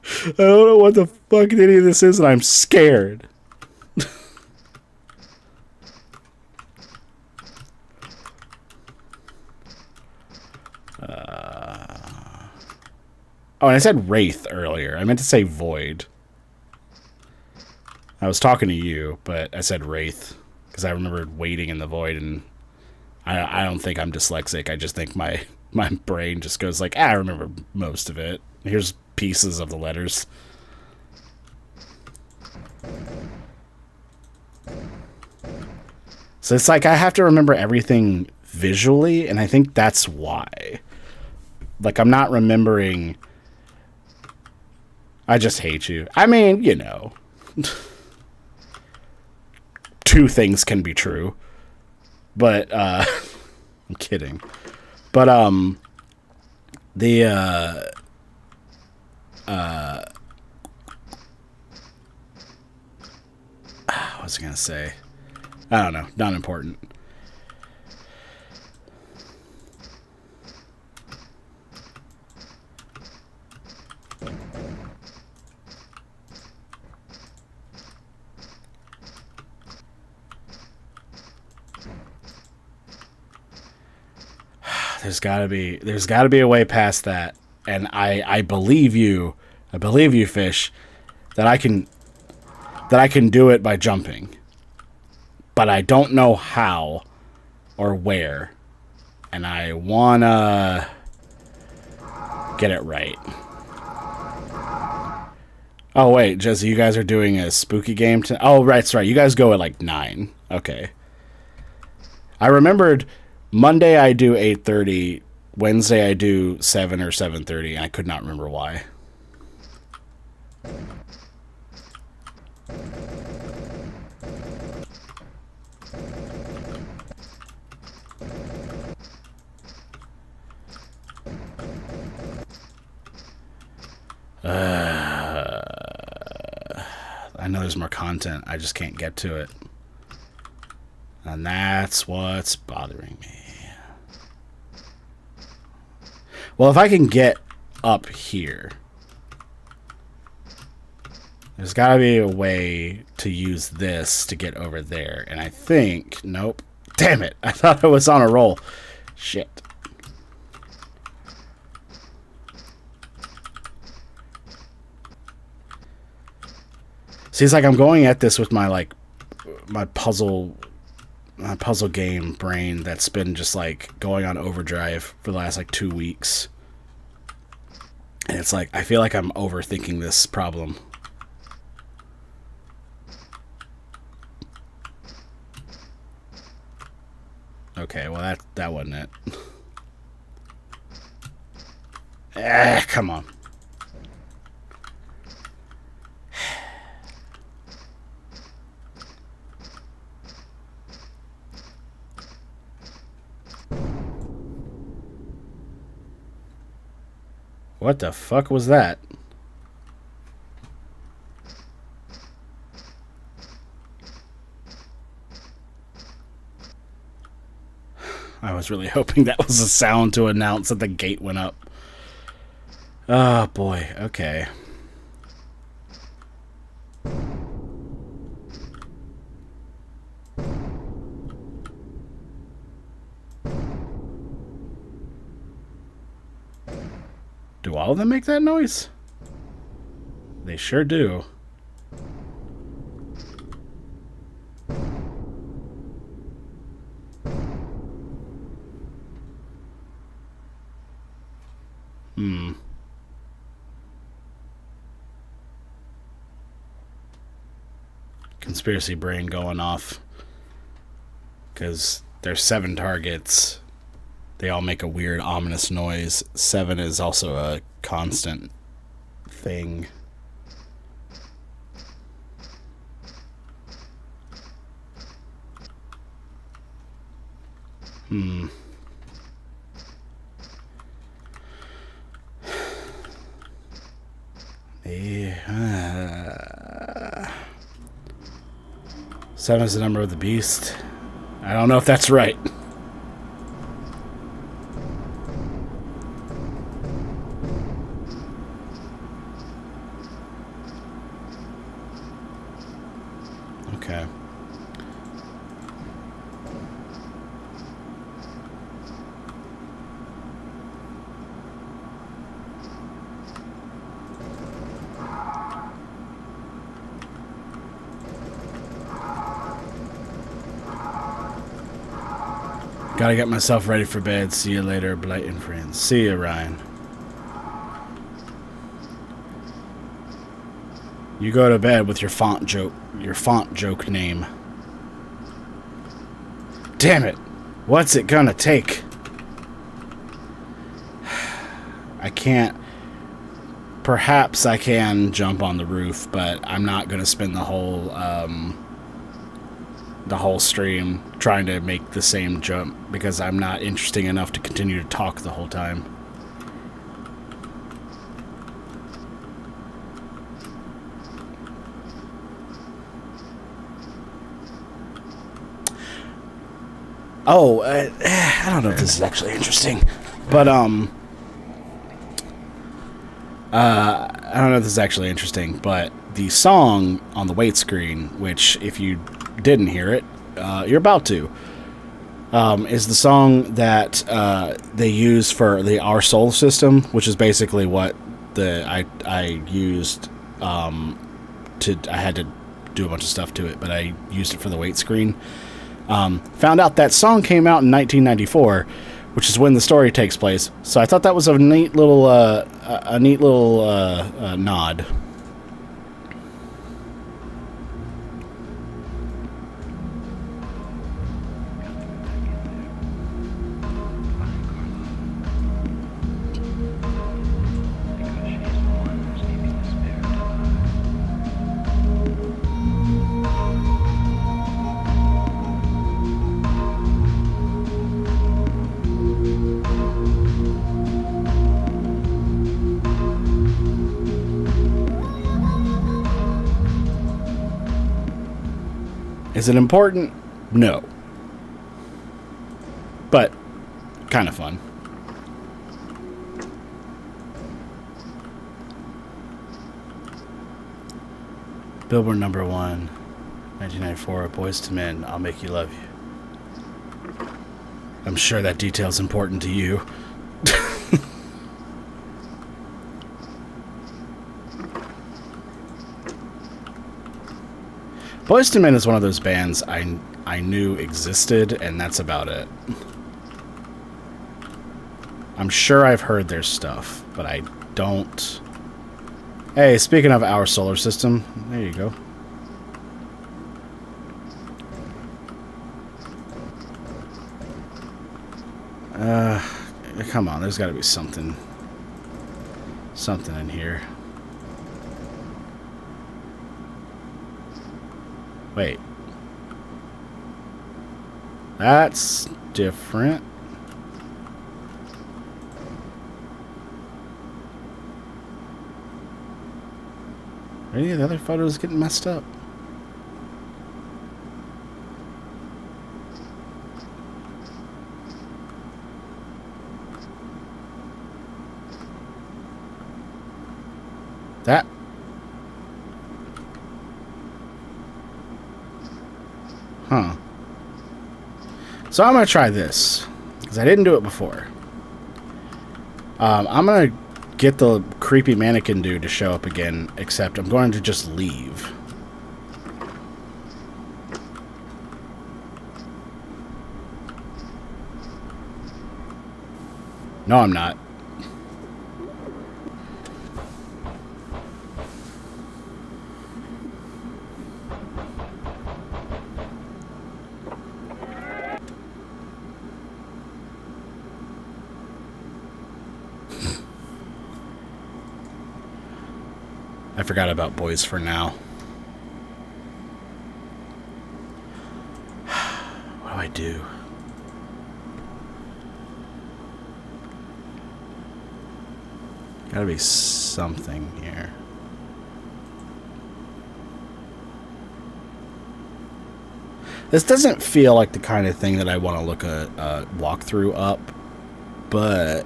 I don't know what the fuck any of this is, and I'm scared. Oh, and I said wraith earlier. I meant to say void. I was talking to you, but I said wraith because I remembered waiting in the void, and I don't think I'm dyslexic. I just think my brain just goes like, I remember most of it. Here's pieces of the letters. So it's like I have to remember everything visually, and I think that's why. Like, I'm not remembering. I just hate you. I mean, you know. Two things can be true. But, I'm kidding. But, the, what was I gonna say? I don't know. Not important. There's gotta be a way past that. And I believe you. I believe you, Fish, that I can do it by jumping. But I don't know how or where. And I wanna get it right. Oh, wait, Jesse, you guys are doing a spooky game? Oh, right, that's right. You guys go at like 9. Okay. I remembered Monday I do 8:30, Wednesday I do 7 or 7:30, and I could not remember why. I know there's more content. I just can't get to it. And that's what's bothering me. Well, if I can get up here, there's got to be a way to use this to get over there. And I think... Nope. Damn it. I thought I was on a roll. Shit. See, it's like I'm going at this with my, like, my puzzle game brain that's been just, like, going on overdrive for the last, like, 2 weeks. And it's like, I feel like I'm overthinking this problem. Okay, well, that wasn't it. Come on. What the fuck was that? I was really hoping that was a sound to announce that the gate went up. Oh boy, okay. Do all of them make that noise? They sure do. Conspiracy brain going off. Because there's 7 targets. They all make a weird, ominous noise. 7 is also a constant thing. Yeah. 7 is the number of the beast. I don't know if that's right. Okay. Gotta get myself ready for bed. See you later, Blighting friends. See you, Ryan. You go to bed with your font joke name. Damn it! What's it gonna take? I can't. Perhaps I can jump on the roof, but I'm not gonna spend the whole stream trying to make the same jump because I'm not interesting enough to continue to talk the whole time. Oh, I don't know if this is actually interesting, but I don't know if this is actually interesting, but the song on the wait screen, which if you didn't hear it, you're about to, is the song that they use for the Our Soul system, which is basically what I used I had to do a bunch of stuff to it, but I used it for the wait screen. Found out that song came out in 1994, which is when the story takes place. So I thought that was a neat little nod. Is it important? No. But kind of fun. Billboard number 1, 1994, Boys to Men, I'll Make You Love You. I'm sure that detail's important to you. Boyz II Men is one of those bands I knew existed, and that's about it. I'm sure I've heard their stuff, but I don't... Hey, speaking of our solar system, there you go. Come on, there's got to be something in here. Wait. That's different. Are any of the other photos getting messed up? That... Huh. So I'm going to try this, because I didn't do it before. I'm going to get the creepy mannequin dude to show up again, except I'm going to just leave. No, I'm not. I forgot about Boys for Now. What do I do? Gotta be something here. This doesn't feel like the kind of thing that I want to look a walkthrough up, but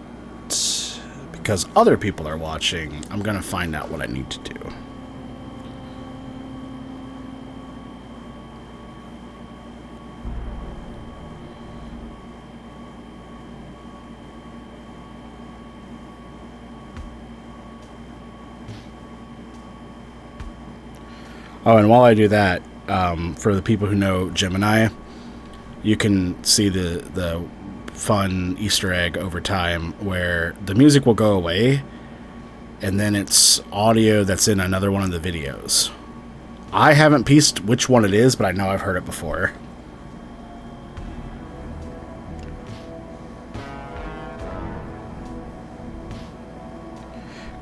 because other people are watching, I'm gonna find out what I need to do. Oh, and while I do that, for the people who know Gemini, you can see the fun Easter egg over time where the music will go away and then it's audio that's in another one of the videos. I haven't pieced which one it is, but I know I've heard it before.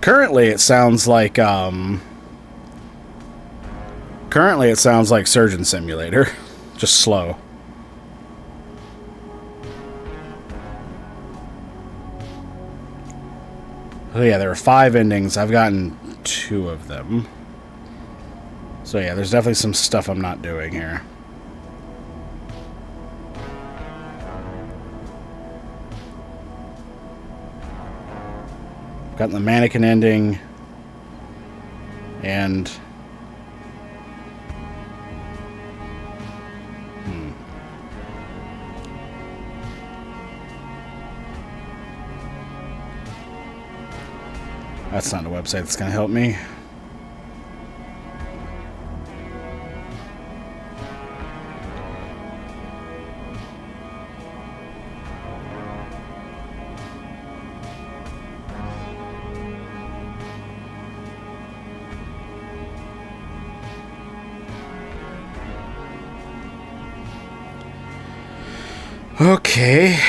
Currently, it sounds like Surgeon Simulator, just slow. Oh yeah, there are 5 endings. I've gotten 2 of them. So yeah, there's definitely some stuff I'm not doing here. Gotten the mannequin ending, and that's not a website that's gonna help me. Okay.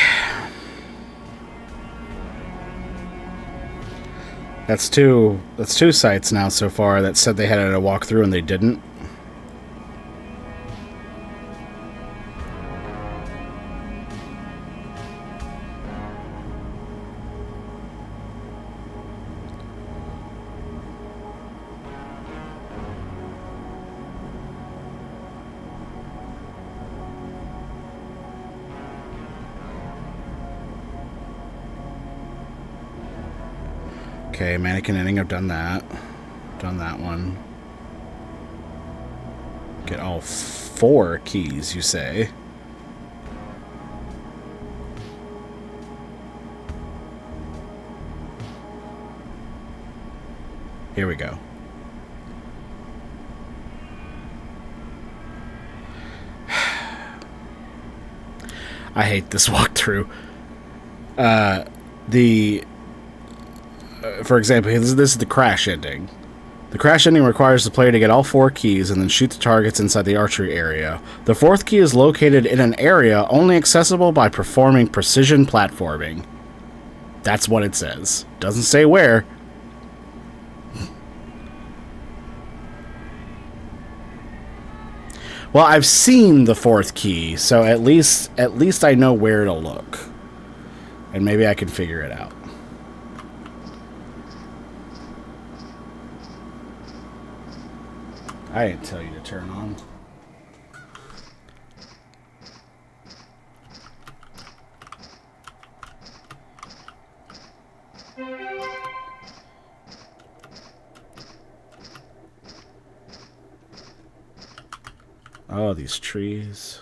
That's two sites now so far that said they had a walkthrough and they didn't. Okay, mannequin ending, I've done that. Done that one. Get all 4 keys, you say? Here we go. I hate this walkthrough. For example, this is the crash ending. The crash ending requires the player to get all 4 keys and then shoot the targets inside the archery area. The 4th key is located in an area only accessible by performing precision platforming. That's what it says. Doesn't say where. Well, I've seen the 4th key, so at least I know where to look. And maybe I can figure it out. I didn't tell you to turn on. Oh, these trees.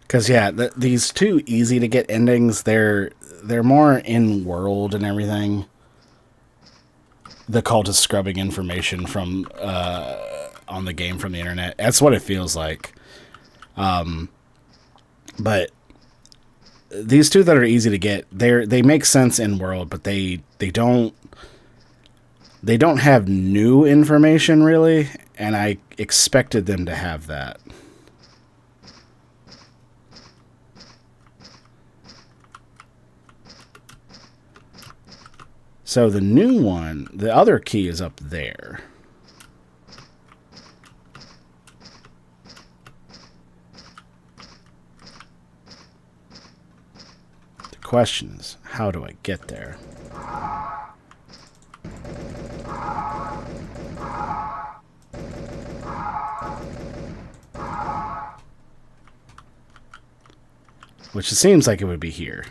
Because, yeah, these 2 easy to get endings, they're more in world and everything. The cult is scrubbing information from on the game from the internet. That's what it feels like. But these 2 that are easy to get, they make sense in world, but they don't have new information really, and I expected them to have that. So the new one, the other key is up there. The question is, how do I get there? Which it seems like it would be here.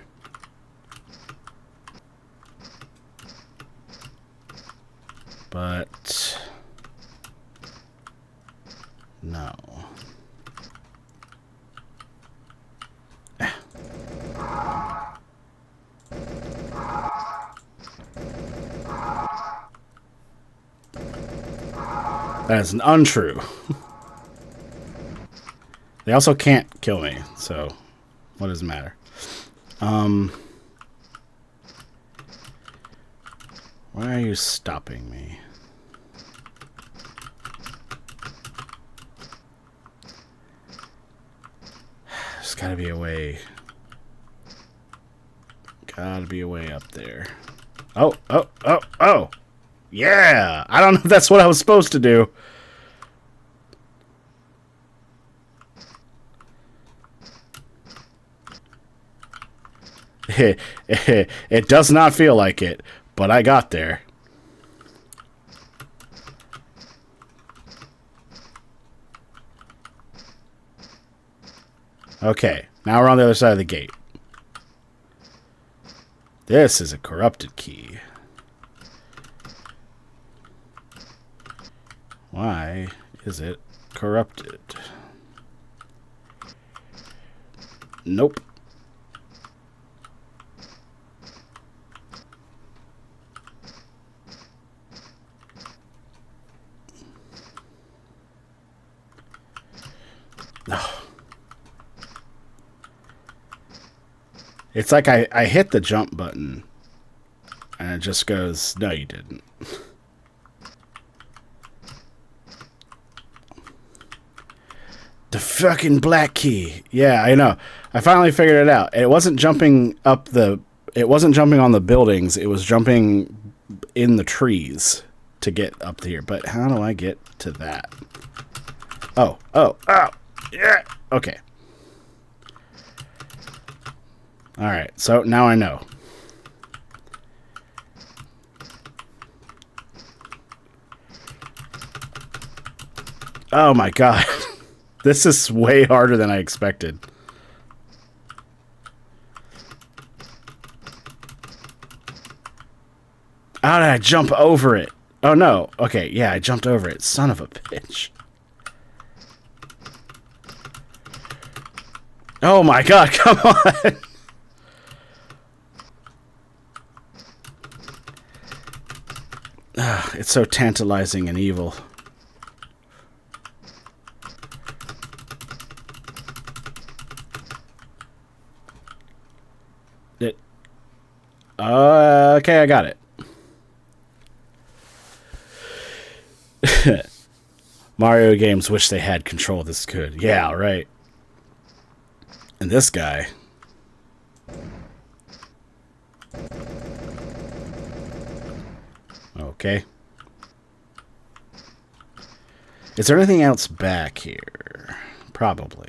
But no. That is an untrue. They also can't kill me, so what does it matter? Why are you stopping me? There's gotta be a way. Gotta be a way up there. Oh, oh, oh, oh! Yeah! I don't know if that's what I was supposed to do. It does not feel like it, but I got there. Okay, now we're on the other side of the gate. This is a corrupted key. Why is it corrupted? Nope. It's like I hit the jump button and it just goes, no, you didn't. The fucking black key. Yeah, I know. I finally figured it out. It wasn't jumping up the... It wasn't jumping on the buildings. It was jumping in the trees to get up here. But how do I get to that? Oh, oh, oh. Yeah. Okay. Alright, so now I know. Oh my god. This is way harder than I expected. How did I jump over it? Oh no. Okay, yeah, I jumped over it. Son of a bitch. Oh my god, come on. It's so tantalizing and evil. Okay, I got it. Mario games wish they had control this good. Yeah, right. And this guy. Okay. Is there anything else back here? Probably.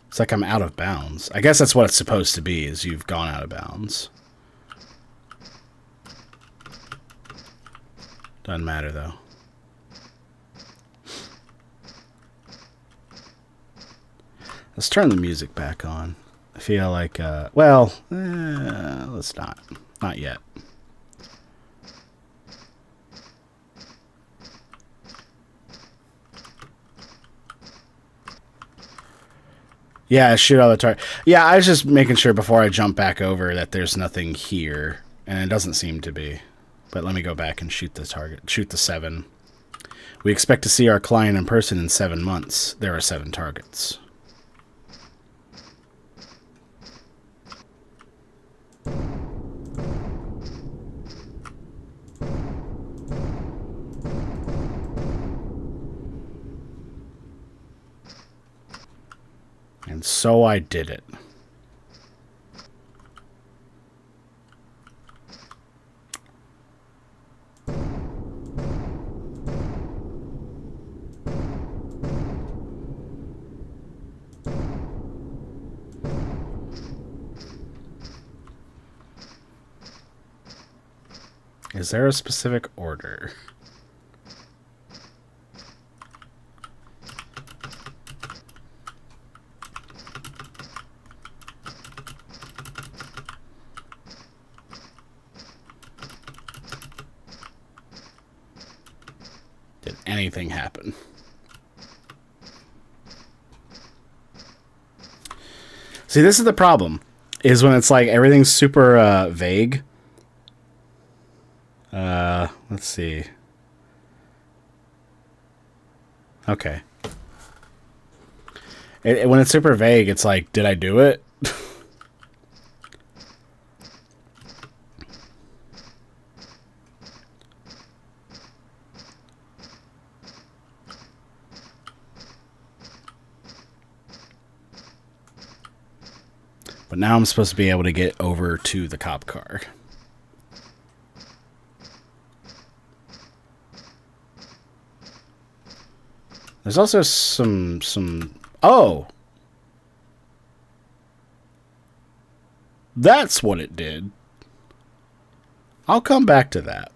It's like I'm out of bounds. I guess that's what it's supposed to be, is you've gone out of bounds. Doesn't matter, though. Let's turn the music back on. I feel like, let's not. Not yet. Yeah, shoot all the target. Yeah, I was just making sure before I jump back over that there's nothing here. And it doesn't seem to be. But let me go back and shoot the target. Shoot the 7. We expect to see our client in person in 7 months. There are 7 targets. And so I did it. Is there a specific order? Did anything happen? See, this is the problem. is when it's like everything's super vague. Let's see. Okay. When it's super vague, it's like, did I do it? But now I'm supposed to be able to get over to the cop car. There's also some... Oh! That's what it did. I'll come back to that.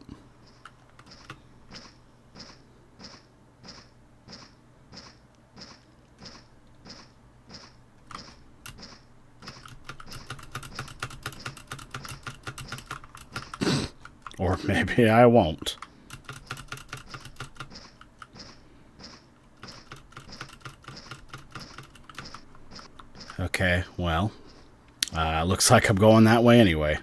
Or maybe I won't. Okay, well, looks like I'm going that way anyway.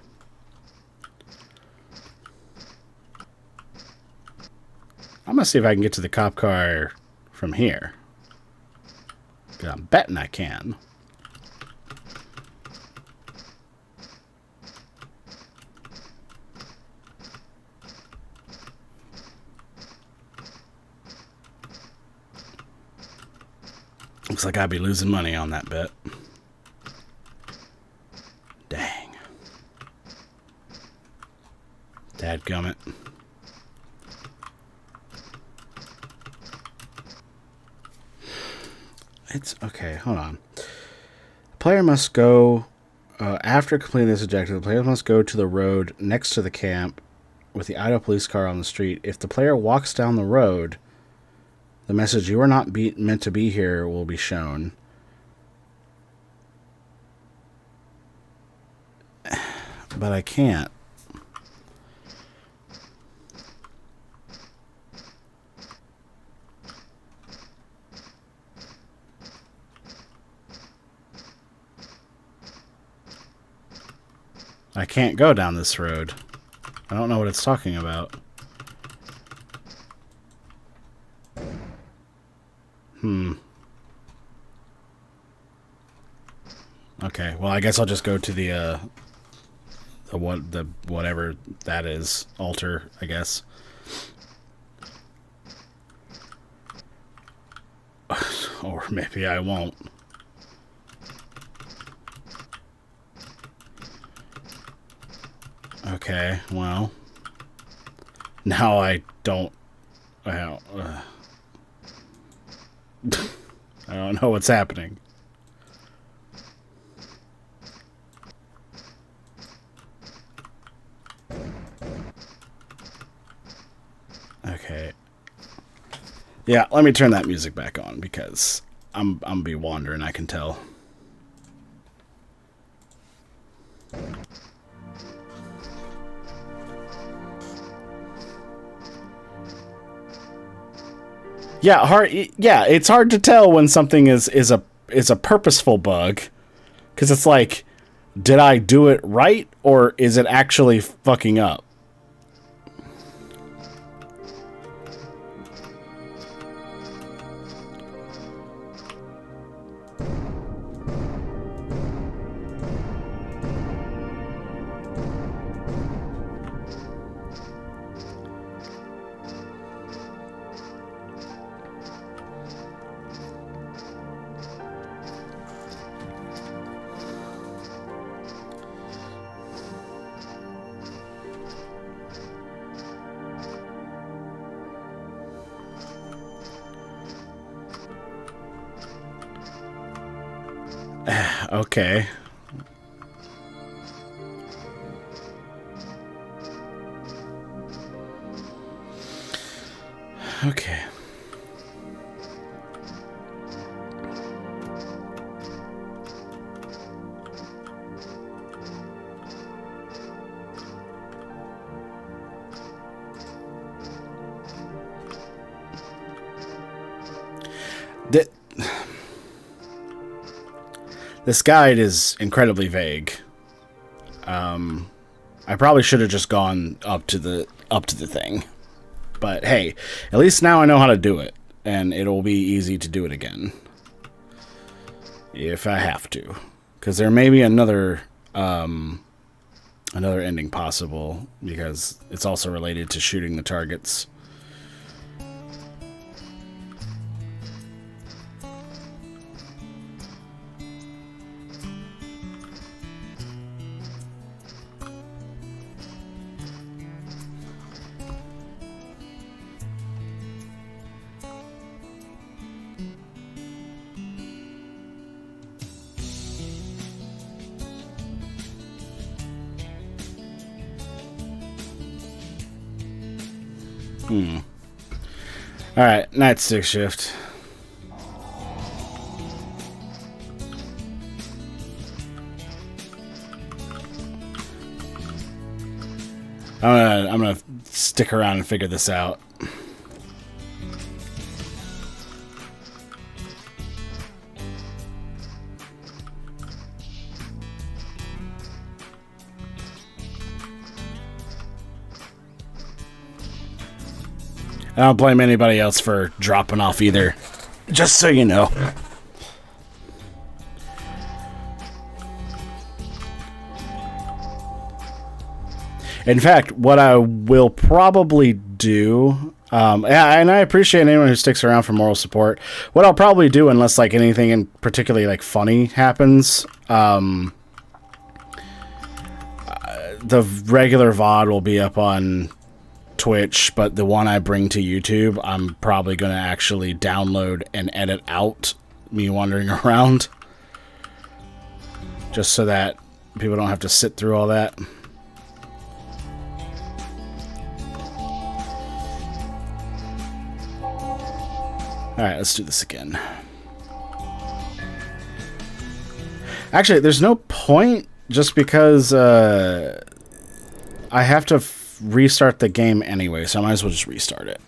I'm gonna see if I can get to the cop car from here. 'Cause I'm betting I can. Looks like I'd be losing money on that bet. Dang. Dadgummit. It's okay, hold on. The player must go after completing this objective, the player must go to the road next to the camp with the idle police car on the street. If the player walks down the road, the message "You are not meant to be here" will be shown. But I can't. I can't go down this road. I don't know what it's talking about. Okay, well, I guess I'll just go to the whatever that is, altar, I guess. Or maybe I won't. Okay, well, now I don't. Well, I don't know what's happening. Okay. Yeah, let me turn that music back on because I'm be wandering, I can tell. Yeah, it's hard to tell when something is a purposeful bug, because it's like, did I do it right or is it actually fucking up? Okay. Okay. This guide is incredibly vague. I probably should have just gone up to the thing. But hey, at least now I know how to do it, and it'll be easy to do it again if I have to. Because there may be another ending possible, because it's also related to shooting the targets. Alright, nightstick shift. I'm gonna stick around and figure this out. I don't blame anybody else for dropping off either. Just so you know. In fact, what I will probably do, and I appreciate anyone who sticks around for moral support. What I'll probably do, unless like anything in particularly like funny happens, the regular VOD will be up on Twitch, but the one I bring to YouTube, I'm probably going to actually download and edit out me wandering around, just so that people don't have to sit through all that. Alright, let's do this again. Actually, there's no point, just because I have to restart the game anyway, so I might as well just restart it.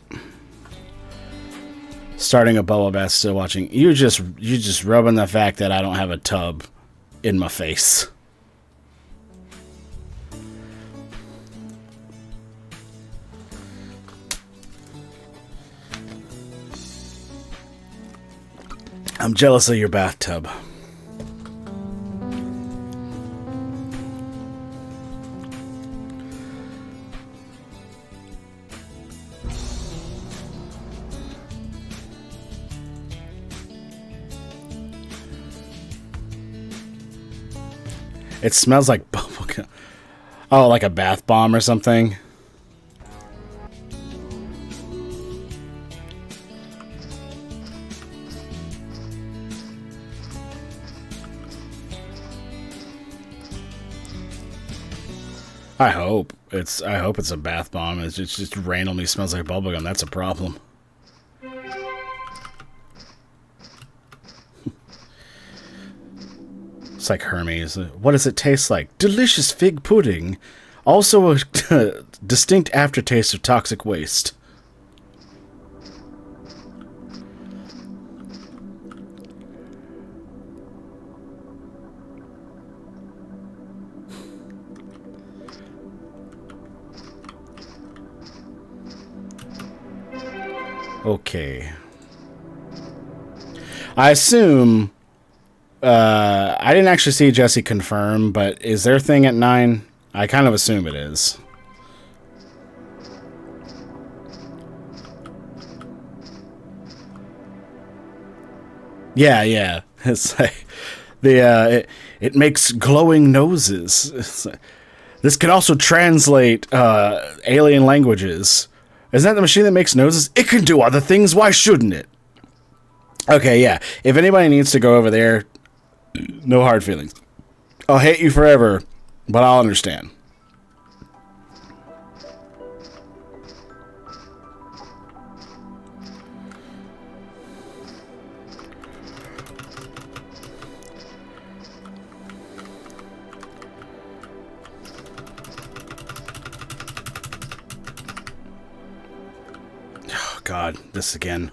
Starting a bubble bath, still watching. You just rubbing the fact that I don't have a tub in my face. I'm jealous of your bathtub. It smells like bubblegum. Oh, like a bath bomb or something. I hope it's a bath bomb. It just randomly smells like bubblegum. That's a problem. It's like Hermes. What does it taste like? Delicious fig pudding. Also a distinct aftertaste of toxic waste. Okay. I assume... I didn't actually see Jesse confirm, but is their thing at 9? I kind of assume it is. Yeah. It's like it makes glowing noses. This can also translate alien languages. Isn't that the machine that makes noses? It can do other things. Why shouldn't it? Okay, yeah. If anybody needs to go over there, no hard feelings. I'll hate you forever, but I'll understand. Oh, God, this again.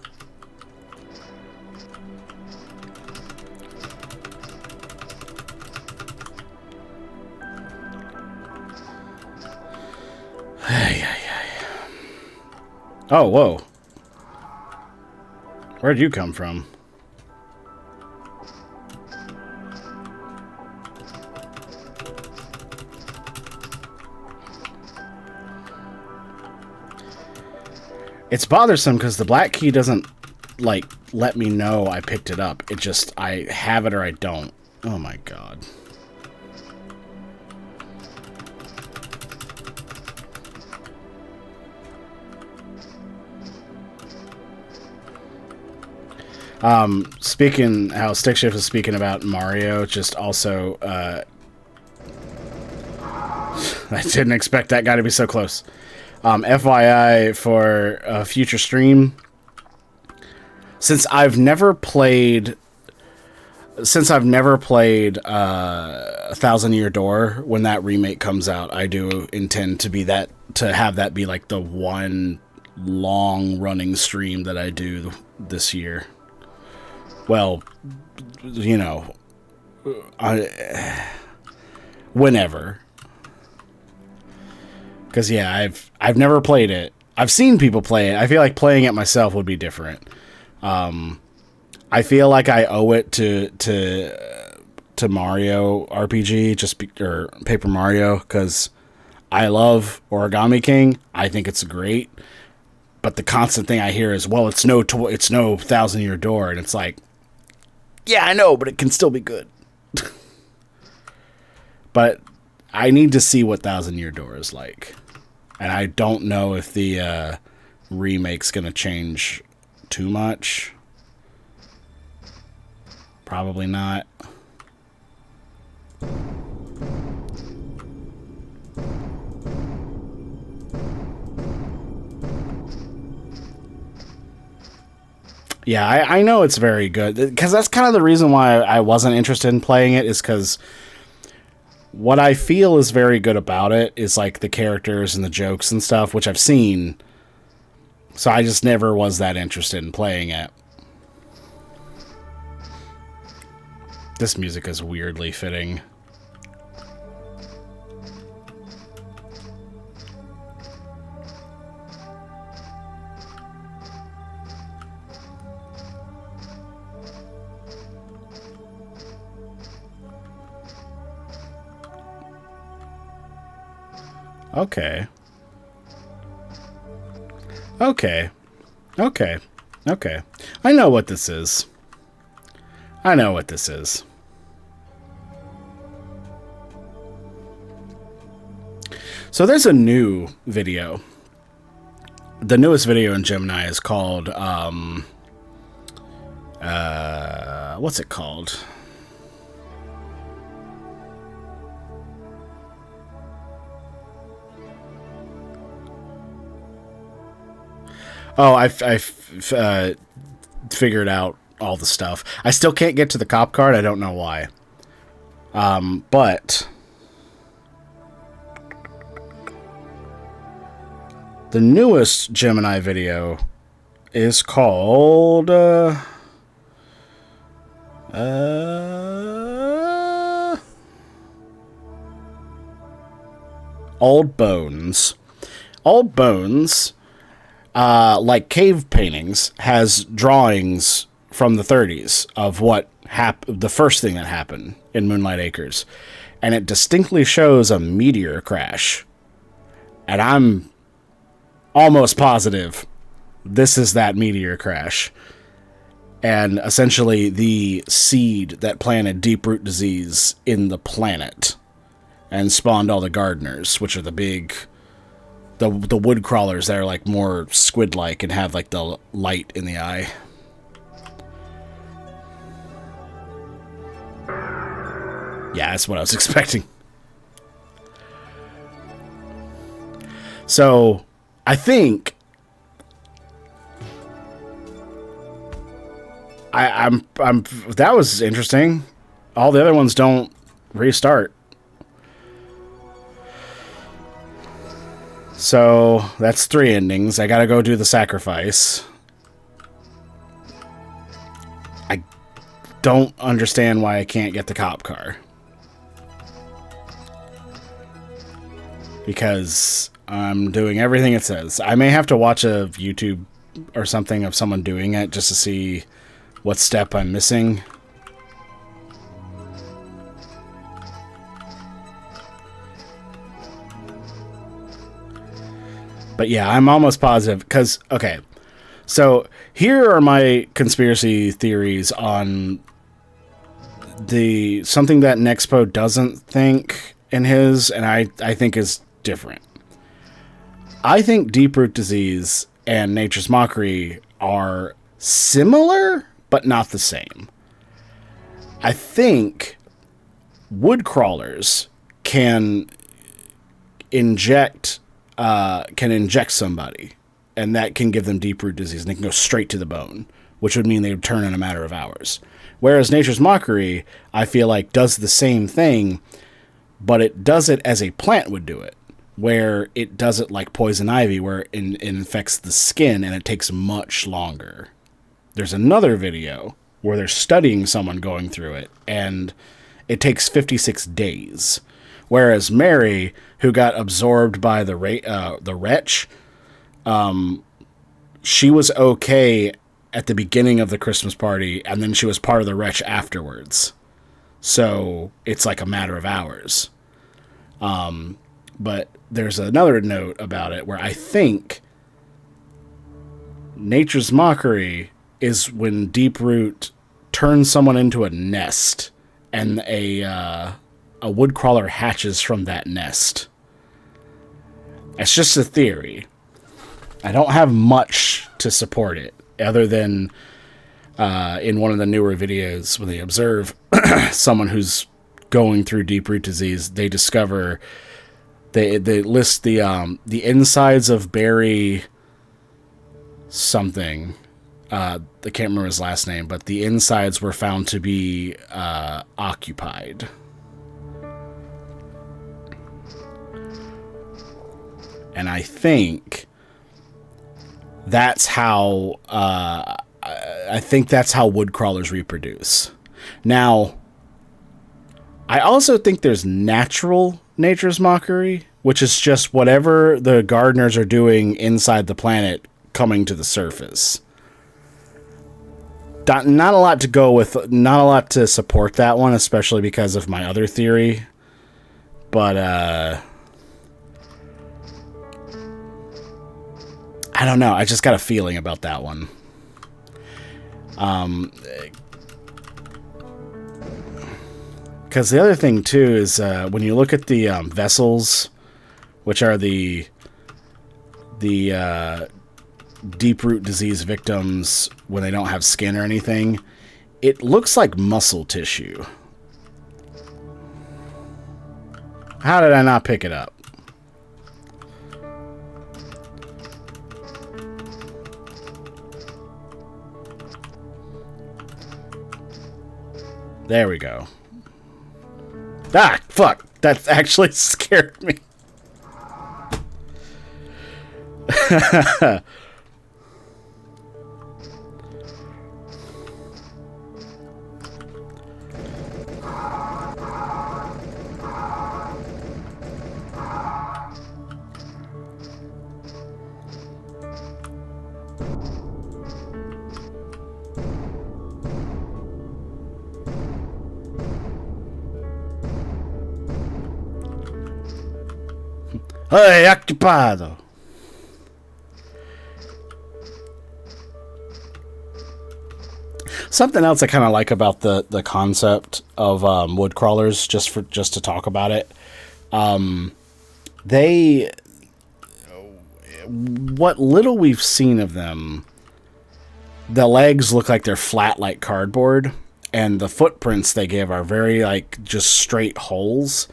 Oh, whoa. Where'd you come from? It's bothersome because the black key doesn't, like, let me know I picked it up. It just, I have it or I don't. Oh my god. Speaking, how Stick Shift is speaking about Mario, just also, I didn't expect that guy to be so close. FYI for a future stream, since I've never played A Thousand Year Door, when that remake comes out, I do intend to have that be like the one long running stream that I do this year. Well, you know, whenever. Because, yeah, I've never played it. I've seen people play it. I feel like playing it myself would be different. I feel like I owe it to Mario RPG, or Paper Mario, because I love Origami King. I think it's great. But the constant thing I hear is, well, it's no Thousand Year Door, and it's like, yeah, I know, but it can still be good. But I need to see what Thousand Year Door is like. And I don't know if the remake's going to change too much. Probably not. Yeah, I know it's very good. Because that's kind of the reason why I wasn't interested in playing it, is because what I feel is very good about it is like the characters and the jokes and stuff, which I've seen. So I just never was that interested in playing it. This music is weirdly fitting. Okay. Okay. Okay. Okay. I know what this is. I know what this is. So there's a new video. The newest video in Gemini is called, what's it called? Oh, I figured out all the stuff. I still can't get to the cop card. I don't know why. But the newest Gemini video is called Old Bones. Old Bones, like cave paintings, has drawings from the 30s of what the first thing that happened in Moonlight Acres. And it distinctly shows a meteor crash. And I'm almost positive this is that meteor crash. And essentially the seed that planted deep root disease in the planet and spawned all the gardeners, which are the big, the wood crawlers that are like more squid-like and have like the light in the eye. Yeah, that's what I was expecting. So, I think I'm that was interesting. All the other ones don't restart. So, that's 3 endings. I gotta go do the sacrifice. I don't understand why I can't get the cop car. Because I'm doing everything it says. I may have to watch a YouTube or something of someone doing it just to see what step I'm missing. But yeah, I'm almost positive because, okay, so here are my conspiracy theories on something that Nexpo doesn't think in his, and I think is different. I think Deep Root Disease and Nature's Mockery are similar, but not the same. I think wood crawlers can inject somebody, and that can give them deep root disease, and they can go straight to the bone, which would mean they would turn in a matter of hours. Whereas Nature's Mockery, I feel like, does the same thing, but it does it as a plant would do it, where it does it like poison ivy, where it infects the skin, and it takes much longer. There's another video where they're studying someone going through it, and it takes 56 days. Whereas Mary, who got absorbed by the wretch, she was okay at the beginning of the Christmas party, and then she was part of the wretch afterwards. So it's like a matter of hours. But there's another note about it where I think Nature's Mockery is when Deep Root turns someone into a nest, and a wood crawler hatches from that nest. It's just a theory. I don't have much to support it, other than in one of the newer videos when they observe someone who's going through deep root disease, they discover they list the insides of Barry something. I can't remember his last name, but the insides were found to be occupied. And I think that's how wood crawlers reproduce. Now, I also think there's Nature's Mockery, which is just whatever the gardeners are doing inside the planet coming to the surface. Not a lot to go with, not a lot to support that one, especially because of my other theory. But I don't know. I just got a feeling about that one. Because the other thing, too, is when you look at the vessels, which are the deep root disease victims when they don't have skin or anything, it looks like muscle tissue. How did I not pick it up? There we go. Ah, fuck. That actually scared me. Hey, occupado. Something else I kind of like about the concept of wood crawlers, just to talk about it. What little we've seen of them, the legs look like they're flat like cardboard, and the footprints they give are very like just straight holes.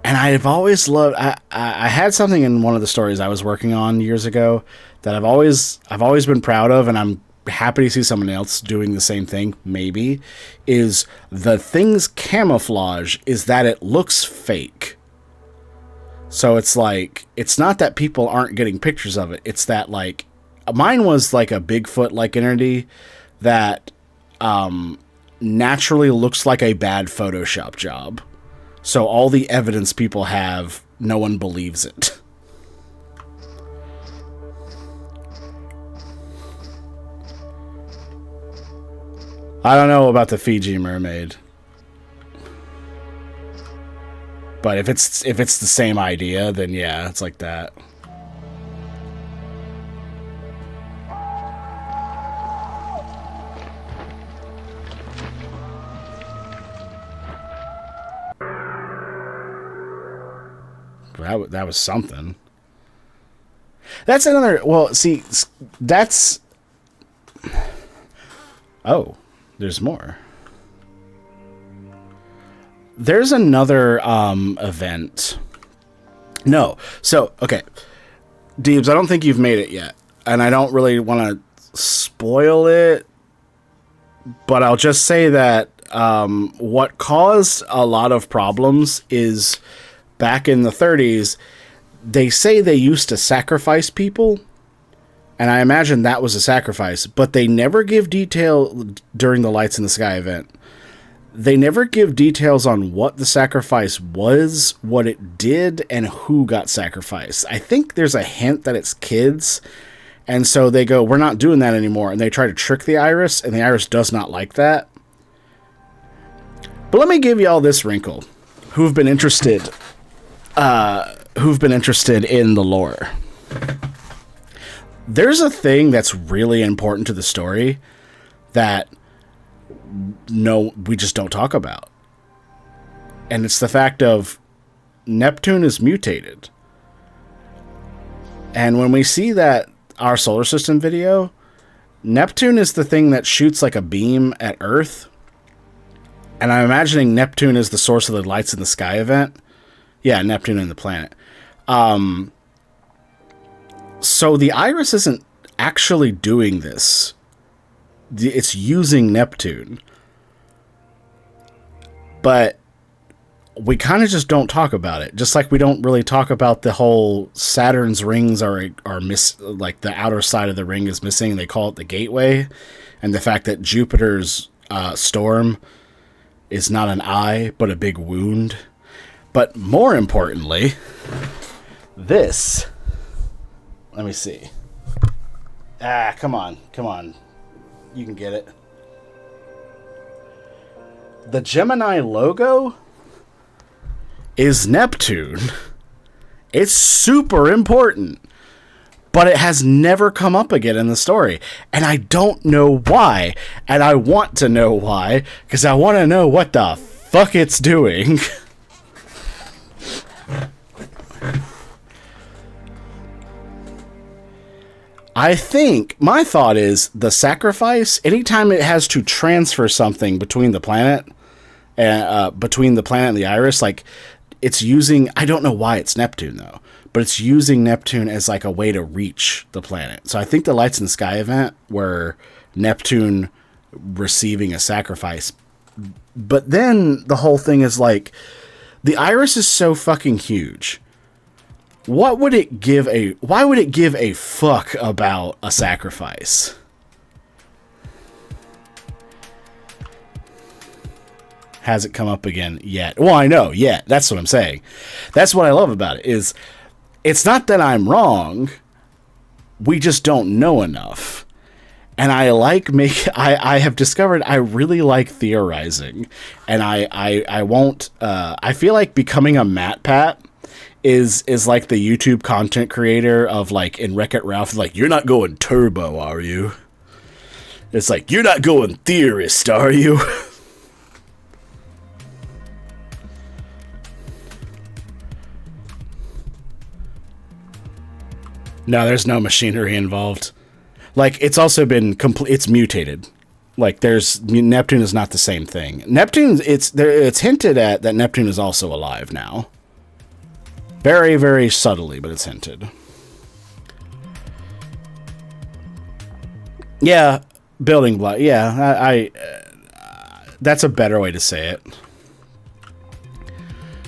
And I've always loved. I had something in one of the stories I was working on years ago that I've always been proud of, and I'm happy to see someone else doing the same thing. Maybe is the thing's camouflage is that it looks fake. So it's like it's not that people aren't getting pictures of it. It's that like mine was like a Bigfoot like entity that naturally looks like a bad Photoshop job. So all the evidence people have, no one believes it. I don't know about the Fiji mermaid. But if it's the same idea, then yeah, it's like that. That was something. That's another... Well, see, that's... Oh, there's more. There's another event. No. So, okay. Deebs, I don't think you've made it yet. And I don't really want to spoil it. But I'll just say that what caused a lot of problems is back in the 30s, they say they used to sacrifice people. And I imagine that was a sacrifice. But they never give detail during the Lights in the Sky event. They never give details on what the sacrifice was, what it did, and who got sacrificed. I think there's a hint that it's kids. And so they go, we're not doing that anymore. And they try to trick the Iris, and the Iris does not like that. But let me give you all this wrinkle. Who've been interested in the lore. There's a thing that's really important to the story that we just don't talk about. And it's the fact of Neptune is mutated. And when we see that our solar system video, Neptune is the thing that shoots like a beam at Earth. And I'm imagining Neptune is the source of the Lights in the Sky event. Yeah, Neptune and the planet. So the Iris isn't actually doing this. It's using Neptune. But we kind of just don't talk about it. Just like we don't really talk about the whole Saturn's rings are like the outer side of the ring is missing. They call it the gateway. And the fact that Jupiter's storm is not an eye, but a big wound. But more importantly, this... Let me see. Come on. You can get it. The Gemini logo is Neptune. It's super important. But it has never come up again in the story. And I don't know why. And I want to know why. Because I want to know what the fuck it's doing. I think my thought is the sacrifice, anytime it has to transfer something between the planet and the Iris, like it's using, I don't know why it's Neptune though, but it's using Neptune as like a way to reach the planet. So I think the Lights in the Sky event were Neptune receiving a sacrifice. But then the whole thing is like, the Iris is so fucking huge. Why would it give a fuck about a sacrifice? Has it come up again yet? Well, I know, yet. That's what I'm saying. That's what I love about it, is it's not that I'm wrong. We just don't know enough. And I have discovered I really like theorizing. And I won't, I feel like becoming a MatPat is like the YouTube content creator of like in Wreck-It Ralph, like, you're not going turbo, are you? It's like, you're not going theorist, are you? No, there's no machinery involved. Like, it's also been it's mutated. Like, Neptune is not the same thing. Neptune, it's hinted at that Neptune is also alive now. Very, very subtly, but it's hinted. Yeah, building block. Yeah, that's a better way to say it.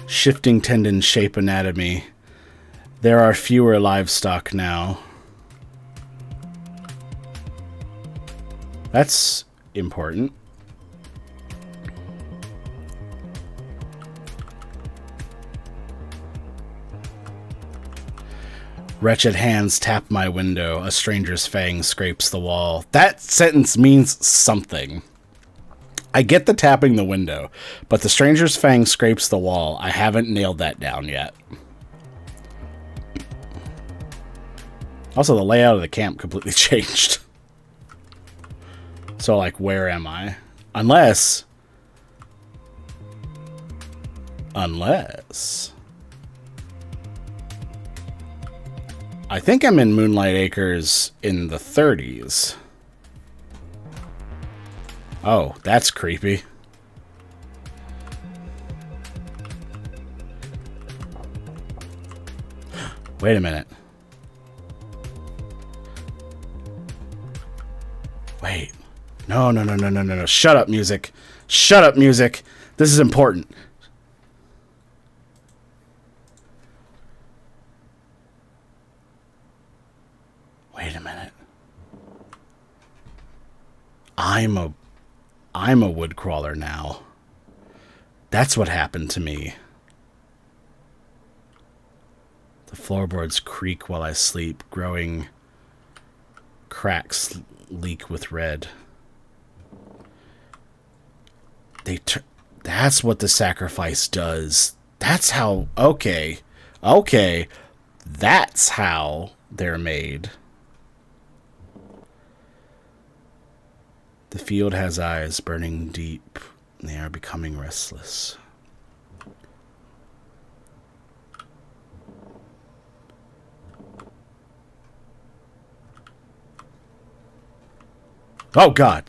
Shifting tendon shape anatomy. There are fewer livestock now. That's important. Wretched hands tap my window. A stranger's fang scrapes the wall. That sentence means something. I get the tapping the window, but the stranger's fang scrapes the wall. I haven't nailed that down yet. Also, the layout of the camp completely changed. So, like, where am I? Unless... I think I'm in Moonlight Acres in the 30s. Oh, that's creepy. Wait a minute. Wait. No. Shut up, music. Shut up, music. This is important. Wait a minute. I'm a wood crawler now. That's what happened to me. The floorboards creak while I sleep. Growing cracks leak with red. That's what the sacrifice does. That's how... Okay. That's how they're made. The field has eyes burning deep. They are becoming restless. Oh, God.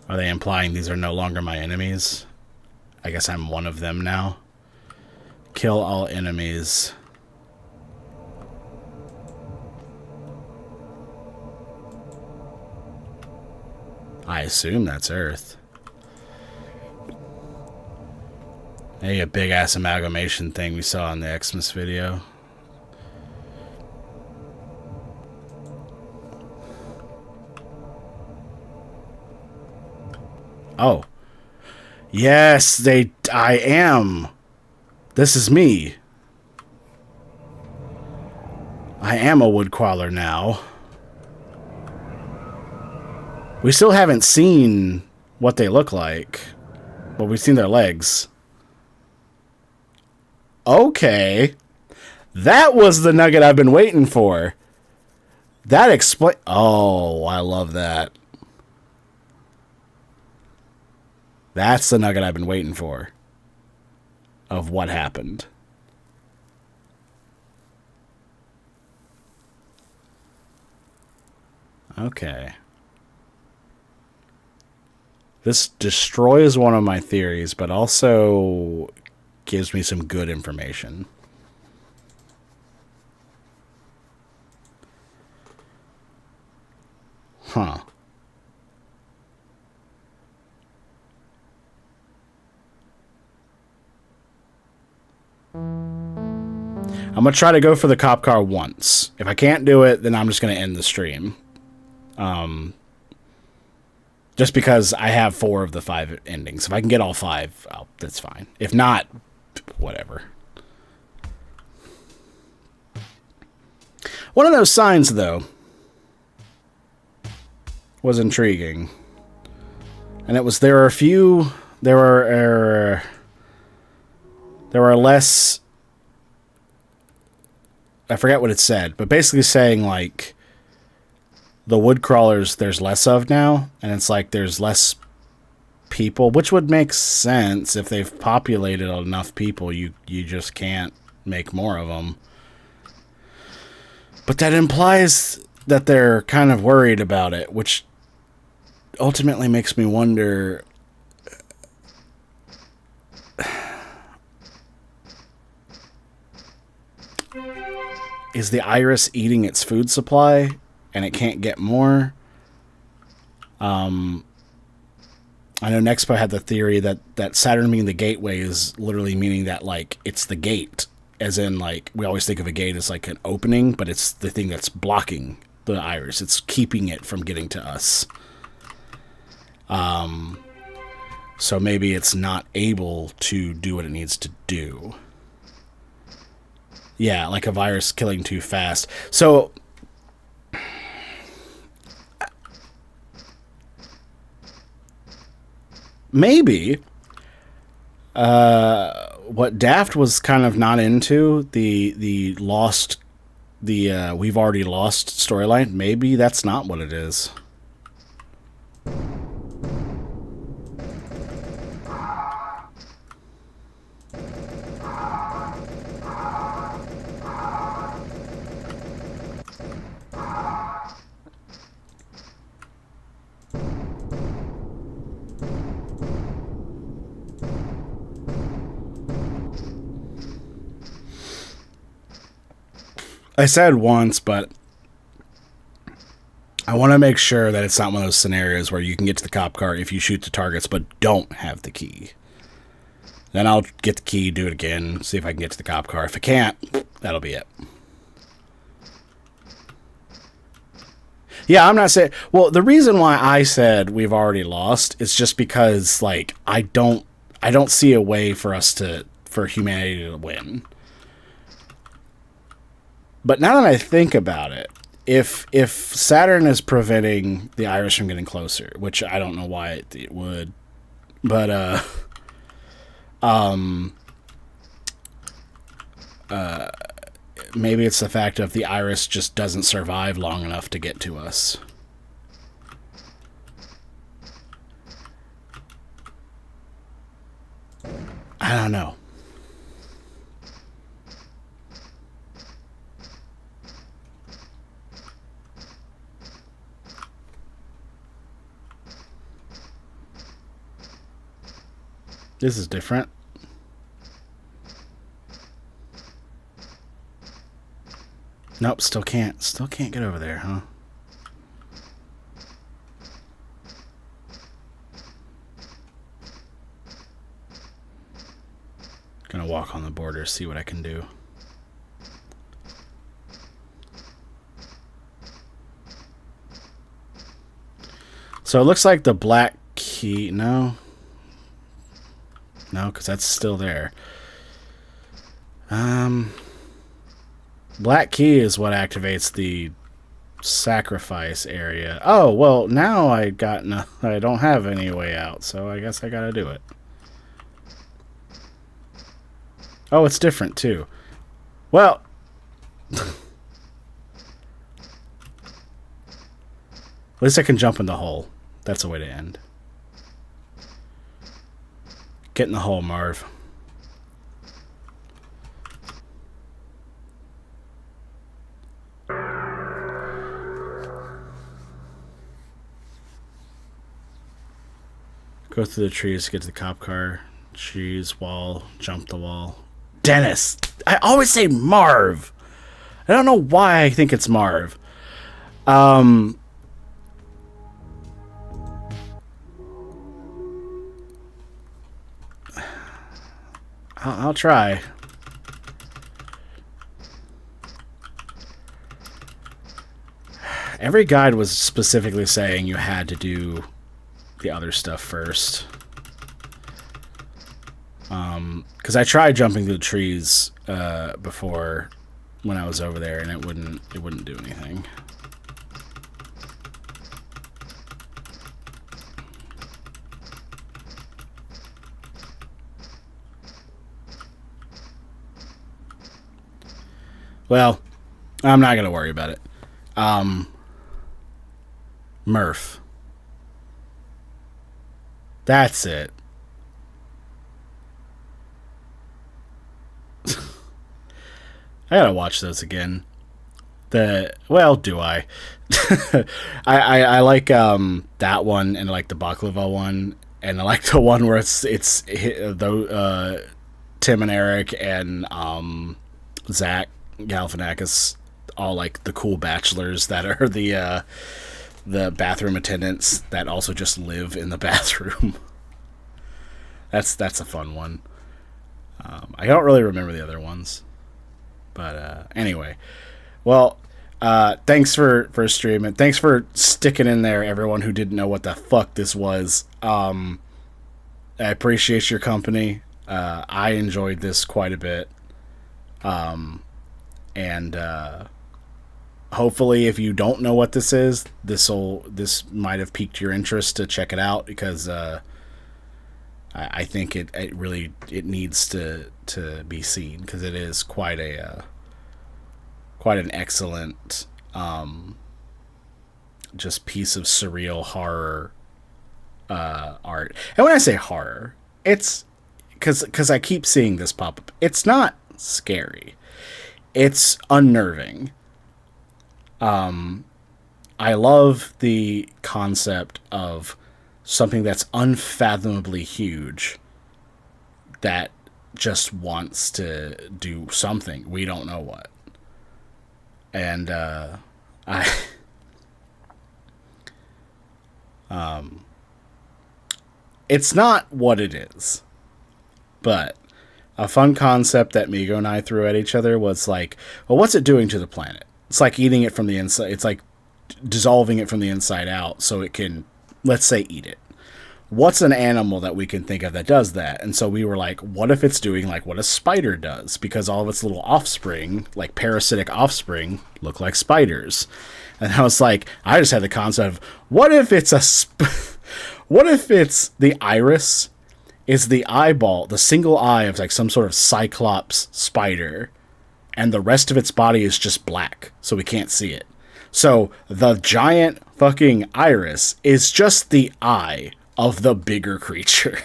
Are they implying these are no longer my enemies? I guess I'm one of them now. Kill all enemies. I assume that's Earth. Maybe a big-ass amalgamation thing we saw in the Xmas video. Oh. Yes, I am. This is me. I am a woodcrawler now. We still haven't seen what they look like, but we've seen their legs. Okay. That was the nugget I've been waiting for. That explain... Oh, I love that. That's the nugget I've been waiting for. Of what happened. Okay. This destroys one of my theories, but also gives me some good information. Huh. I'm going to try to go for the cop car once. If I can't do it, then I'm just going to end the stream. Just because I have 4 of the 5 endings. If I can get all 5, that's fine. If not, whatever. One of those signs, though, was intriguing. And it was, there were less, I forget what it said, but basically saying, like, the wood crawlers there's less of now, and it's like there's less people, which would make sense. If they've populated enough people, you just can't make more of them. But that implies that they're kind of worried about it, which ultimately makes me wonder, is the iris eating its food supply and it can't get more? I know Nexpo had the theory that Saturn being the gateway is literally meaning that, like, it's the gate. As in, like, we always think of a gate as, like, an opening, but it's the thing that's blocking the iris. It's keeping it from getting to us. So maybe it's not able to do what it needs to do. Yeah, like a virus killing too fast. So maybe what Daft was kind of not into, the lost, the we've already lost storyline. Maybe that's not what it is. I said once, but I want to make sure that it's not one of those scenarios where you can get to the cop car if you shoot the targets but don't have the key. Then I'll get the key, do it again, see if I can get to the cop car. If I can't, that'll be it. Yeah, I'm not saying. Well, the reason why I said we've already lost is just because, like, I don't see a way for us to, for humanity to win. But now that I think about it, if Saturn is preventing the Iris from getting closer, which I don't know why it would, but maybe it's the fact of the Iris just doesn't survive long enough to get to us. I don't know. This is different. Nope, still can't. Still can't get over there, huh? Gonna walk on the border, see what I can do. So it looks like the black key... No. No, because that's still there. Black key is what activates the sacrifice area. Oh, well, now I don't have any way out, so I guess I gotta do it. Oh, it's different, too. Well... At least I can jump in the hole. That's a way to end. Get in the hole, Marv. Go through the trees to get to the cop car. Trees, wall, jump the wall. Dennis! I always say Marv! I don't know why I think it's Marv. I'll try. Every guide was specifically saying you had to do the other stuff first. Because I tried jumping through the trees before when I was over there, and it wouldn't do anything. Well, I'm not going to worry about it. Murph. That's it. I gotta watch those again. Well, do I? I like that one, and I like the baklava one, and I like the one where it's Tim and Eric and Zach Galifianakis, all like the cool bachelors that are the bathroom attendants that also just live in the bathroom. That's a fun one. I don't really remember the other ones, but anyway, well, thanks for streaming. Thanks for sticking in there, everyone who didn't know what the fuck this was. I appreciate your company. I enjoyed this quite a bit. And hopefully, if you don't know what this is, this might have piqued your interest to check it out, because I think it really it needs to be seen, because it is quite an excellent just piece of surreal horror art. And when I say horror, it's because I keep seeing this pop up. It's not scary. It's unnerving. I love the concept of something that's unfathomably huge that just wants to do something. We don't know what. And I it's not what it is. But a fun concept that Migo and I threw at each other was like, well, what's it doing to the planet? It's like eating it from the inside. It's like dissolving it from the inside out so it can, let's say, eat it. What's an animal that we can think of that does that? And so we were like, what if it's doing like what a spider does? Because all of its little offspring, like parasitic offspring, look like spiders. And I was like, I just had the concept of, what if it's what if it's the iris is the eyeball, the single eye of like some sort of cyclops spider, and the rest of its body is just black, so we can't see it. So the giant fucking iris is just the eye of the bigger creature.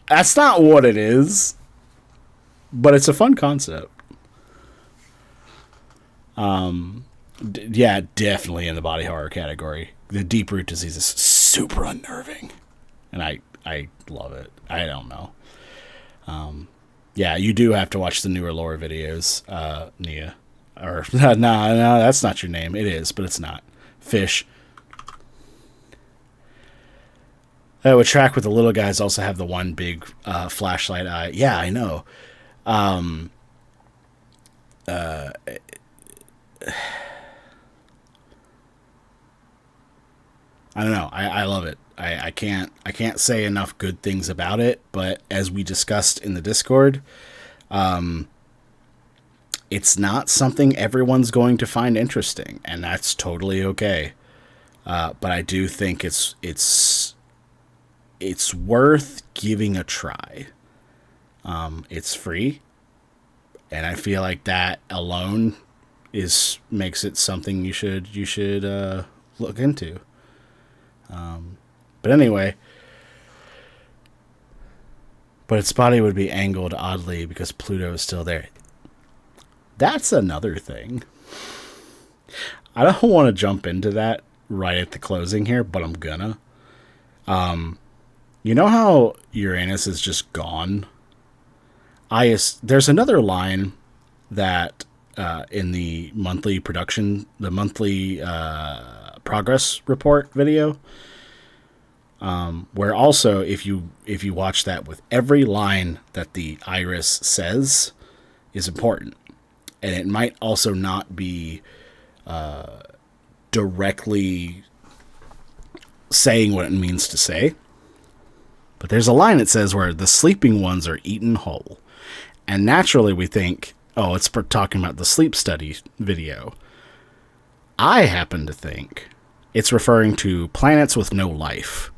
That's not what it is, but it's a fun concept. Yeah, definitely in the body horror category. The deep root disease is super unnerving, and I love it. I don't know. Yeah, you do have to watch the newer lore videos, Nia. Or, no, that's not your name. It is, but it's not. Fish. Would track with the little guys also have the one big flashlight eye. Yeah, I know. I don't know. I love it. I can't say enough good things about it, but as we discussed in the Discord, it's not something everyone's going to find interesting, and that's totally okay. But I do think it's worth giving a try. It's free, and I feel like that alone makes it something you should look into. But anyway, but its body would be angled oddly because Pluto is still there. That's another thing. I don't want to jump into that right at the closing here, but I'm gonna. You know how Uranus is just gone? There's another line that in the monthly progress report video, where also if you watch that, with every line that the iris says is important, and it might also not be directly saying what it means to say, but there's a line that says where the sleeping ones are eaten whole, and naturally we think, oh, it's talking about the sleep study video. I happen to think it's referring to planets with no life.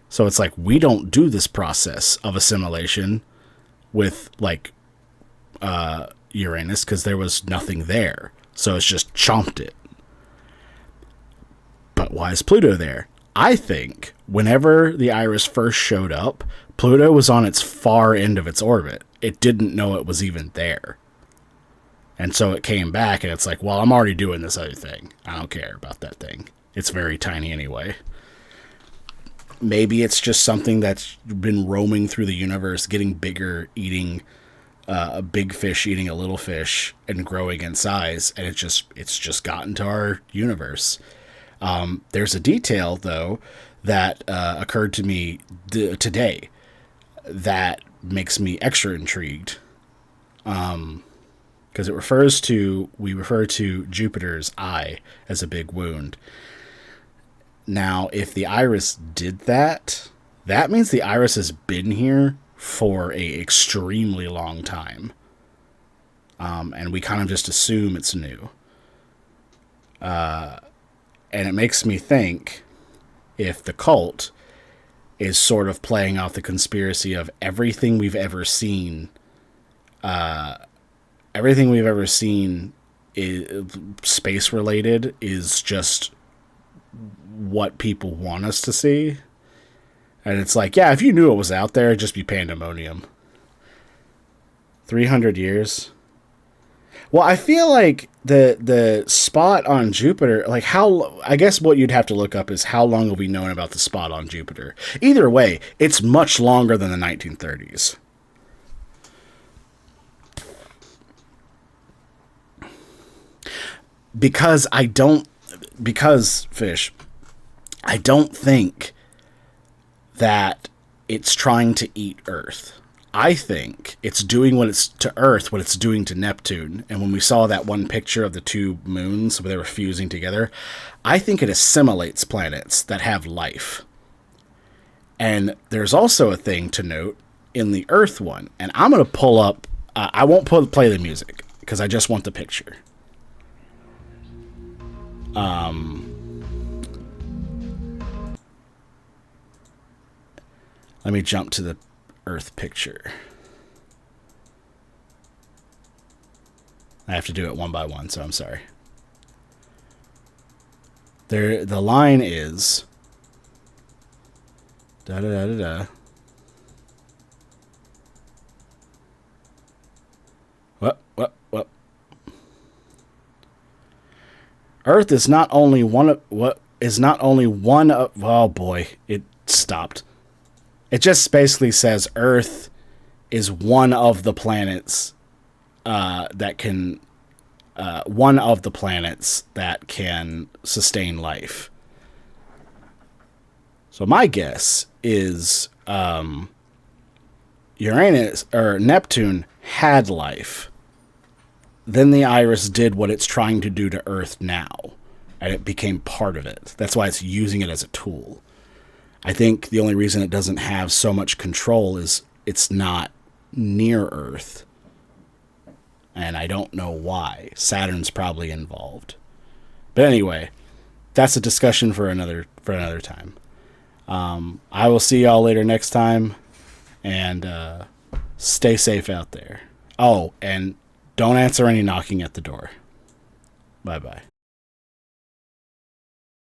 So it's like, we don't do this process of assimilation with like Uranus because there was nothing there. So it's just chomped it. But why is Pluto there? I think whenever the iris first showed up, Pluto was on its far end of its orbit. It didn't know it was even there. And so it came back and it's like, well, I'm already doing this other thing. I don't care about that thing. It's very tiny anyway. Maybe it's just something that's been roaming through the universe, getting bigger, eating a big fish, eating a little fish, and growing in size. And it's just gotten to our universe. There's a detail, though, that occurred to me today that makes me extra intrigued. Because we refer to Jupiter's eye as a big wound. Now, if the iris did that, that means the iris has been here for a extremely long time. and we kind of just assume it's new. And it makes me think if the cult is sort of playing off the conspiracy of everything we've ever seen. Everything we've ever seen is space related is just what people want us to see. And it's like, yeah, if you knew it was out there, it'd just be pandemonium. 300 years. Well, I feel like the spot on Jupiter, like how, I guess what you'd have to look up is how long have we known about the spot on Jupiter. Either way, it's much longer than the 1930s. Because Fish, I don't think that it's trying to eat Earth. I think it's doing what it's to Earth, what it's doing to Neptune. And when we saw that one picture of the two moons where they were fusing together, I think it assimilates planets that have life. And there's also a thing to note in the Earth one. And I'm going to pull up, I won't play the music because I just want the picture. Let me jump to the Earth picture. I have to do it one by one, so I'm sorry. The line is da da da da da. What? Earth is not only one of oh boy, it stopped. It just basically says Earth is one of the planets that can sustain life. So my guess is Uranus or Neptune had life. Then the Iris did what it's trying to do to Earth now, and it became part of it. That's why it's using it as a tool. I think the only reason it doesn't have so much control is it's not near Earth. And I don't know why. Saturn's probably involved. But anyway, that's a discussion for another time. I will see y'all later next time. And stay safe out there. Oh, and don't answer any knocking at the door. Bye-bye.